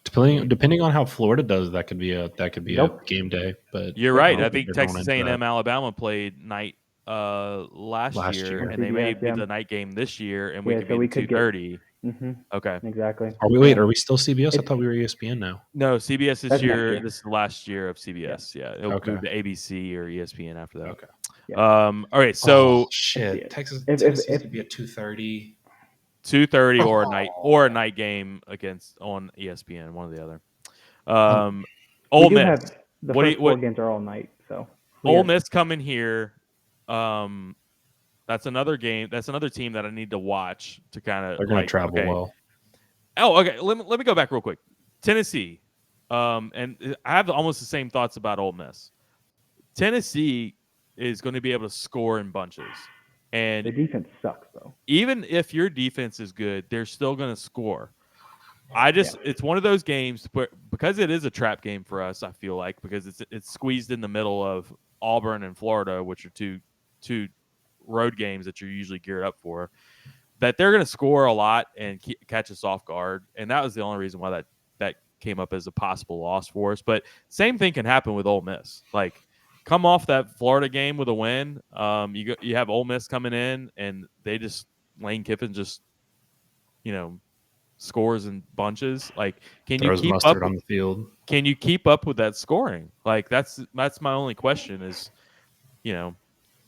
Speaker 3: Depending on how Florida does, that could be a
Speaker 2: Nope.
Speaker 3: game day. But
Speaker 1: you're right. I
Speaker 3: don't
Speaker 1: think
Speaker 3: they're going
Speaker 1: Texas
Speaker 3: into
Speaker 1: A&M
Speaker 3: that.
Speaker 1: Alabama played night last year, and they may
Speaker 2: CBS,
Speaker 1: be
Speaker 2: yeah.
Speaker 1: the night game this year, and we
Speaker 2: Yeah,
Speaker 1: could
Speaker 2: so
Speaker 1: be
Speaker 2: we
Speaker 1: the
Speaker 2: could get-
Speaker 1: 2:30.
Speaker 2: Mm-hmm.
Speaker 1: Okay,
Speaker 2: Exactly.
Speaker 3: Are we still CBS? I
Speaker 2: It's-
Speaker 3: thought we were ESPN now.
Speaker 1: no, CBS this
Speaker 2: That's next
Speaker 1: year.
Speaker 2: year.
Speaker 1: This is the last year of CBS. Yeah, it'll
Speaker 3: Okay.
Speaker 1: move to ABC or ESPN after that.
Speaker 3: Okay.
Speaker 2: Yeah.
Speaker 1: All right, so
Speaker 3: Oh, shit,
Speaker 2: Texas-
Speaker 3: Tennessee's to be at 2:30.
Speaker 1: 2:30 or a
Speaker 3: Oh.
Speaker 1: night game on ESPN, one or the other.
Speaker 3: Um,
Speaker 1: Ole
Speaker 2: we do
Speaker 1: Miss.
Speaker 2: have the
Speaker 1: What do
Speaker 2: first
Speaker 1: you- what-
Speaker 2: four games are all night, so
Speaker 1: Ole Miss coming here. That's another game. That's another team that I need to watch to kind of.
Speaker 3: They're going to travel well.
Speaker 1: Oh, okay. Let me go back real quick. Tennessee, and I have almost the same thoughts about Ole Miss. Tennessee is going to be able to score in bunches, and
Speaker 2: the defense sucks though.
Speaker 1: even if your defense is good, they're still going to score. It's one of those games where, because it is a trap game for us, I feel like, because it's squeezed in the middle of Auburn and Florida, which are two road games that you're usually geared up for, that they're going to score a lot and catch us off guard. And that was the only reason why that came up as a possible loss for us. But same thing can happen with Ole Miss. Like, come off that Florida game with a win. You have Ole Miss coming in, and they just Lane Kiffin just, scores in bunches. Like, can
Speaker 3: Throws
Speaker 1: you keep
Speaker 3: mustard
Speaker 1: up
Speaker 3: on the field?
Speaker 1: Can you keep up with that scoring? Like, that's my only question is,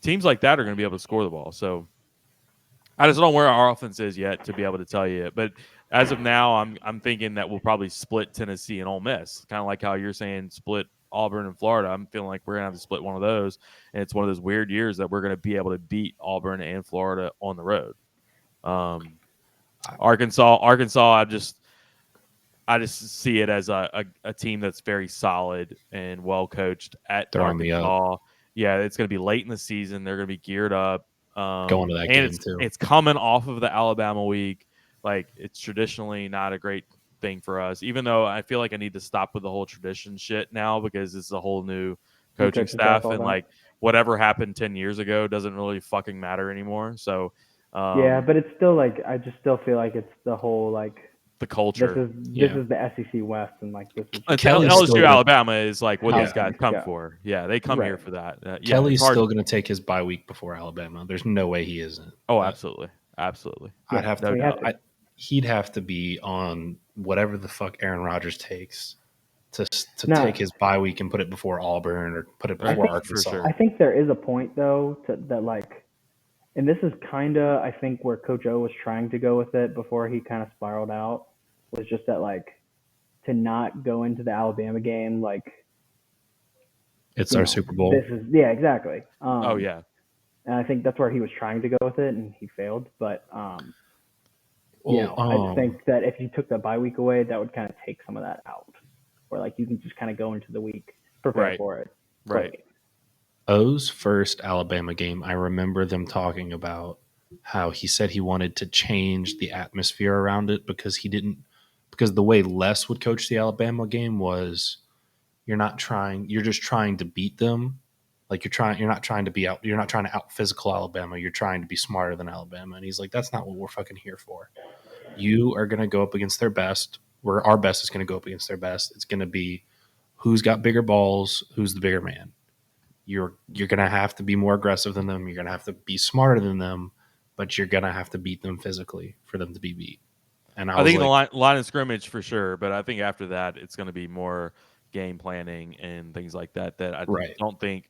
Speaker 1: teams like that are going to be able to score the ball. So I just don't know where our offense is yet to be able to tell you. But as of now, I'm thinking that we'll probably split Tennessee and Ole Miss, kind of like how you're saying split Auburn and Florida. I'm feeling like we're going to have to split one of those, and it's one of those weird years that we're going to be able to beat Auburn and Florida on the road. Arkansas, I just see it as a team that's very solid and well coached at Arkansas. Yeah, it's going to be late in the season. They're going to be geared up.
Speaker 3: Going to that game too.
Speaker 1: It's coming off of the Alabama week. Like, it's traditionally not a great thing for us, even though I feel like I need to stop with the whole tradition shit now, because it's a whole new coaching staff, and like whatever happened 10 years ago doesn't really fucking matter anymore. So
Speaker 2: yeah, but it's still like, I just still feel like it's the whole like
Speaker 1: the culture.
Speaker 2: This is the SEC West, and like this is
Speaker 1: LSU Alabama is like what these guys come
Speaker 2: yeah.
Speaker 1: for. Yeah, they come here for that.
Speaker 3: Kelly's still going to take his bye week before Alabama. There's no way he isn't.
Speaker 1: Oh, absolutely.
Speaker 3: I'd have to. He'd have to be on whatever the fuck Aaron Rodgers takes to take his bye week and put it before Auburn or put it before Arkansas.
Speaker 2: Sure. I think there is a point though that like, and this is kind of, I think, where Coach O was trying to go with it before he kind of spiraled out, was just that, like, to not go into the Alabama game, like,
Speaker 3: it's our Super Bowl.
Speaker 2: Yeah, exactly.
Speaker 1: Oh, yeah.
Speaker 2: And I think that's where he was trying to go with it, and he failed. But, I think that if you took the bye week away, that would kind of take some of that out. Or, like, you can just kind of go into the week, prepare for it.
Speaker 1: Right.
Speaker 3: O's first Alabama game, I remember them talking about how he said he wanted to change the atmosphere around it because the way Les would coach the Alabama game was you're just trying to beat them. Like you're not trying to out physical Alabama. You're trying to be smarter than Alabama. And he's like, that's not what we're fucking here for. You are going to go up against their best. Our best is going to go up against their best. It's going to be who's got bigger balls, who's the bigger man. You're going to have to be more aggressive than them. You're going to have to be smarter than them, but you're going to have to beat them physically for them to be beat. And I think
Speaker 1: the line of scrimmage for sure, but I think after that it's going to be more game planning and things like that I don't think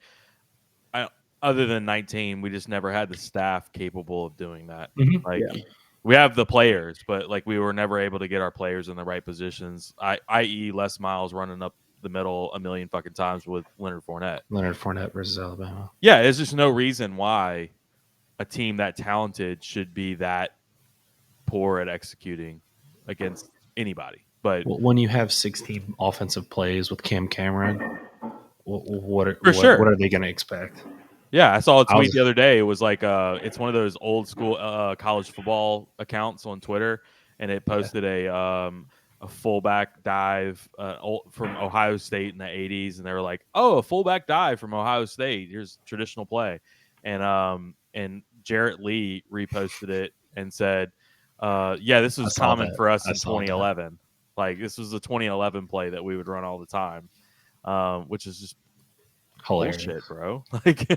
Speaker 1: other than 19, we just never had the staff capable of doing that.
Speaker 3: Mm-hmm.
Speaker 1: We have the players, but like we were never able to get our players in the right positions, i.e. Les Miles running up the middle a million fucking times with Leonard Fournette
Speaker 3: versus Alabama.
Speaker 1: Yeah, there's just no reason why a team that talented should be that poor at executing against anybody. But
Speaker 3: when you have 16 offensive plays with Cam Cameron, what
Speaker 1: sure.
Speaker 3: are they going to expect?
Speaker 1: Yeah, I saw a tweet the other day. It was like it's one of those old school college football accounts on Twitter, and it posted a fullback dive from Ohio State in the '80s, and they were like, "Oh, a fullback dive from Ohio State. Here's traditional play," and Jarrett Lee reposted it and said, "Yeah, this was common for us in 2011. Like this was a 2011 play that we would run all the time, which is just."
Speaker 3: Hilarious.
Speaker 1: Bullshit, bro. Like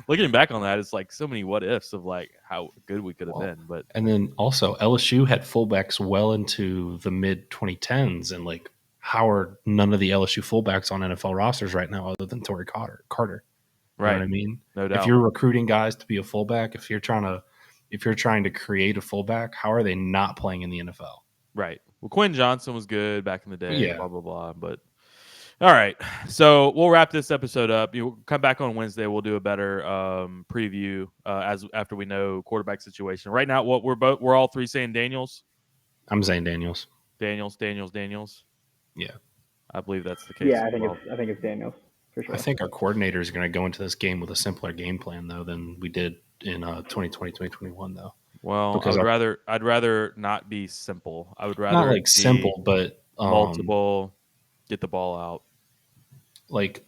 Speaker 1: looking back on that, it's like so many what ifs of like how good we could have been. But
Speaker 3: and then also LSU had fullbacks well into the mid 2010s, and like how are none of the LSU fullbacks on NFL rosters right now other than Torrey Carter? You know what I mean?
Speaker 1: No doubt.
Speaker 3: If you're recruiting guys to be a fullback, if you're trying to create a fullback, how are they not playing in the NFL?
Speaker 1: Right. Well, Quinn Johnson was good back in the day.
Speaker 3: Yeah.
Speaker 1: Blah blah blah. But all right, so we'll wrap this episode up. You'll come back on Wednesday. We'll do a better preview after we know quarterback situation. Right now, what we're all three saying Daniels.
Speaker 3: I'm saying Daniels.
Speaker 1: Daniels. Yeah, I believe that's the case.
Speaker 2: Yeah, I think it's Daniels for sure.
Speaker 3: I think our coordinator is going to go into this game with a simpler game plan though than we did in 2020, 2021 though.
Speaker 1: Well, because I'd rather not be simple. I would rather
Speaker 3: not like simple, but
Speaker 1: multiple. Get the ball out.
Speaker 3: Like,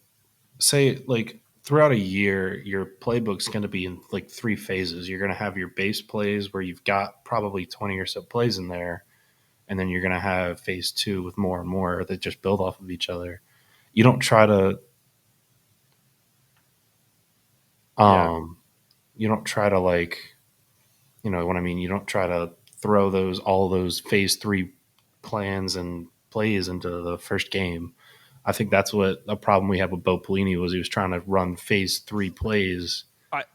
Speaker 3: say, like throughout a year, your playbook's going to be in like 3 phases. You're going to have your base plays where you've got probably 20 or so plays in there, and then you're going to have phase 2 with more and more that just build off of each other. You don't try to, you don't try to like, you know what I mean? You don't try to throw all those phase 3 plans and plays into the first game. I think that's what a problem we had with Bo Pelini was. He was trying to run phase 3 plays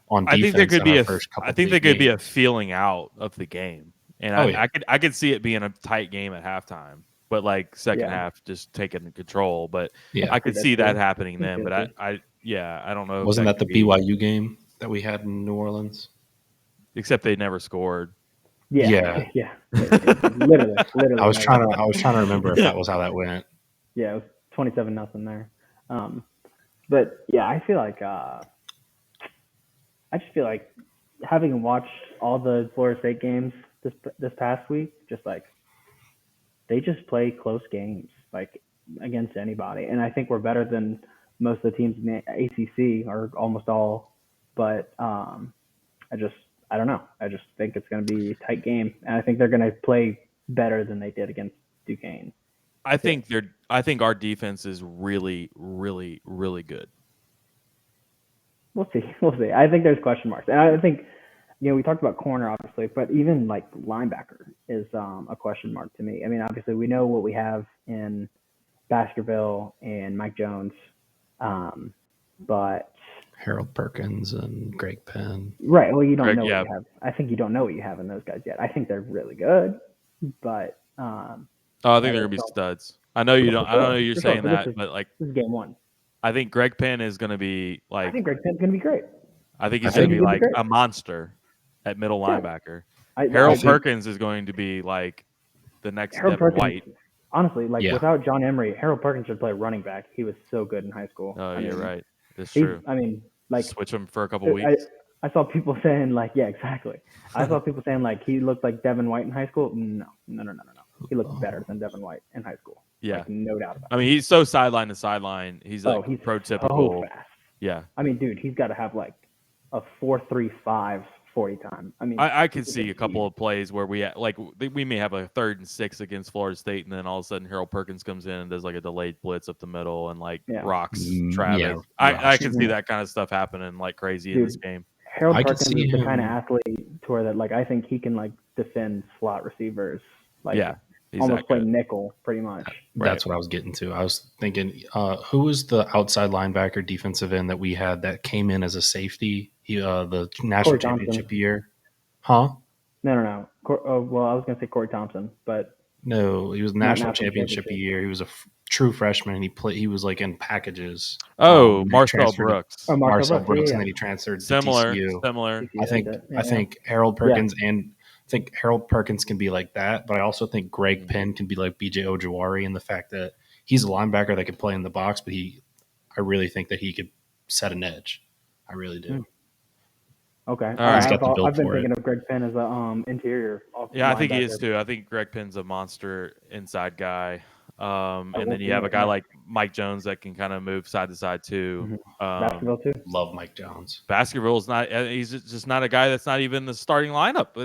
Speaker 3: on defense.
Speaker 1: I think there could be could be a feeling out of the game, and I could see it being a tight game at halftime, but like second half just taking control. But I could see that happening then. But I don't know.
Speaker 3: Wasn't that the BYU game that we had in New Orleans?
Speaker 1: Except they never scored.
Speaker 2: Yeah. literally.
Speaker 3: I was trying to remember if that was how that went.
Speaker 2: Yeah, it was 27-0 there. But yeah, I feel like having watched all the Florida State games this past week, just like they just play close games like against anybody, and I think we're better than most of the teams in the ACC or almost all. But I don't know. I just think it's going to be a tight game, and I think they're going to play better than they did against Duquesne.
Speaker 1: I think our defense is really, really, really good.
Speaker 2: We'll see. I think there's question marks, and I think we talked about corner obviously, but even like linebacker is a question mark to me. I mean, obviously we know what we have in Baskerville and Mike Jones, but
Speaker 3: Harold Perkins and Greg Penn.
Speaker 2: Right. Well, you don't know what you have. I think you don't know what you have in those guys yet. I think they're really good, but
Speaker 1: I think they're gonna be studs. I know you don't. I don't know you're saying that, but like
Speaker 2: this is game 1.
Speaker 1: I think Greg Penn is gonna be like.
Speaker 2: I think Greg Penn's gonna be great.
Speaker 1: I think he's gonna be like a monster at middle linebacker. Harold Perkins is going to be like the next Devin White.
Speaker 2: Honestly, without John Emery, Harold Perkins should play running back. He was so good in high school.
Speaker 1: Oh, you're right. It's true.
Speaker 2: I mean, like
Speaker 1: switch him for a couple weeks.
Speaker 2: I saw people saying exactly. I saw people saying he looked like Devin White in high school. No. He looked better than Devin White in high school.
Speaker 1: Yeah,
Speaker 2: no doubt about it.
Speaker 1: I mean, he's so sideline to sideline. He's prototypical.
Speaker 2: So fast.
Speaker 1: Yeah.
Speaker 2: I mean, dude, he's got to have like a 4.35 40 time. I mean,
Speaker 1: I could see a couple of plays where we may have a 3rd and 6 against Florida State, and then all of a sudden Harold Perkins comes in and does like a delayed blitz up the middle and rocks Travis.
Speaker 3: Yeah,
Speaker 1: I can see that kind of stuff happening like crazy in this game.
Speaker 2: Harold Perkins is the kind of athlete to where that I think he can defend slot receivers. Almost play nickel, pretty much.
Speaker 3: That's what I was getting to. I was thinking, who was the outside linebacker defensive end that we had that came in as a safety? The national championship year, huh?
Speaker 2: No. Well, I was going to say Corey Thompson, but
Speaker 3: No, he was national championship year. He was a true freshman. He was like in packages.
Speaker 1: Oh, Marcel Brooks.
Speaker 2: Oh,
Speaker 3: Marcel Brooks,
Speaker 2: yeah.
Speaker 3: and then he transferred
Speaker 1: Similar.
Speaker 3: to TCU.
Speaker 1: Similar.
Speaker 3: I think Harold Perkins can be like that, but I also think Greg Penn can be like BJ Ojawari in the fact that he's a linebacker that can play in the box, but I really think that he could set an edge. I really do.
Speaker 2: Okay.
Speaker 1: All right.
Speaker 2: I've been thinking of Greg Penn as a interior.
Speaker 1: Yeah, I think he is too. I think Greg Penn's a monster inside guy. And then you have a guy like Mike Jones that can kind of move side to side too.
Speaker 2: Baskerville too.
Speaker 3: Love Mike Jones.
Speaker 1: Baskerville's not. He's just not a guy that's not even the starting lineup.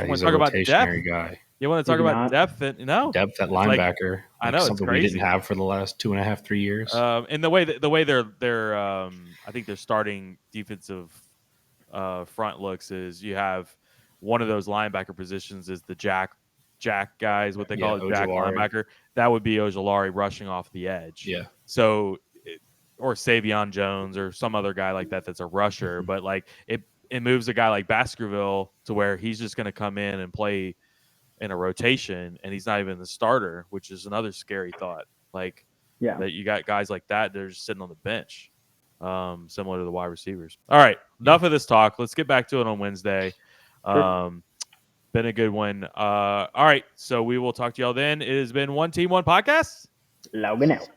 Speaker 3: He's a rotationary guy.
Speaker 1: You want to talk about depth?
Speaker 3: Depth at linebacker.
Speaker 1: I know,
Speaker 3: something we didn't have for the last 2.5, 3 years.
Speaker 1: And the way they're I think their starting defensive front looks is you have one of those linebacker positions is the jack guys, what they call it, jack linebacker. That would be Ojolari rushing off the edge.
Speaker 3: Yeah.
Speaker 1: So, or Savion Jones or some other guy like that that's a rusher, but like it moves a guy like Baskerville to where he's just going to come in and play in a rotation, and he's not even the starter, which is another scary thought. Like, that you got guys like that, they're just sitting on the bench, similar to the wide receivers. All right, enough of this talk. Let's get back to it on Wednesday. Been a good one. All right, so we will talk to y'all then. It has been One Team, One Podcast.
Speaker 2: Logan out.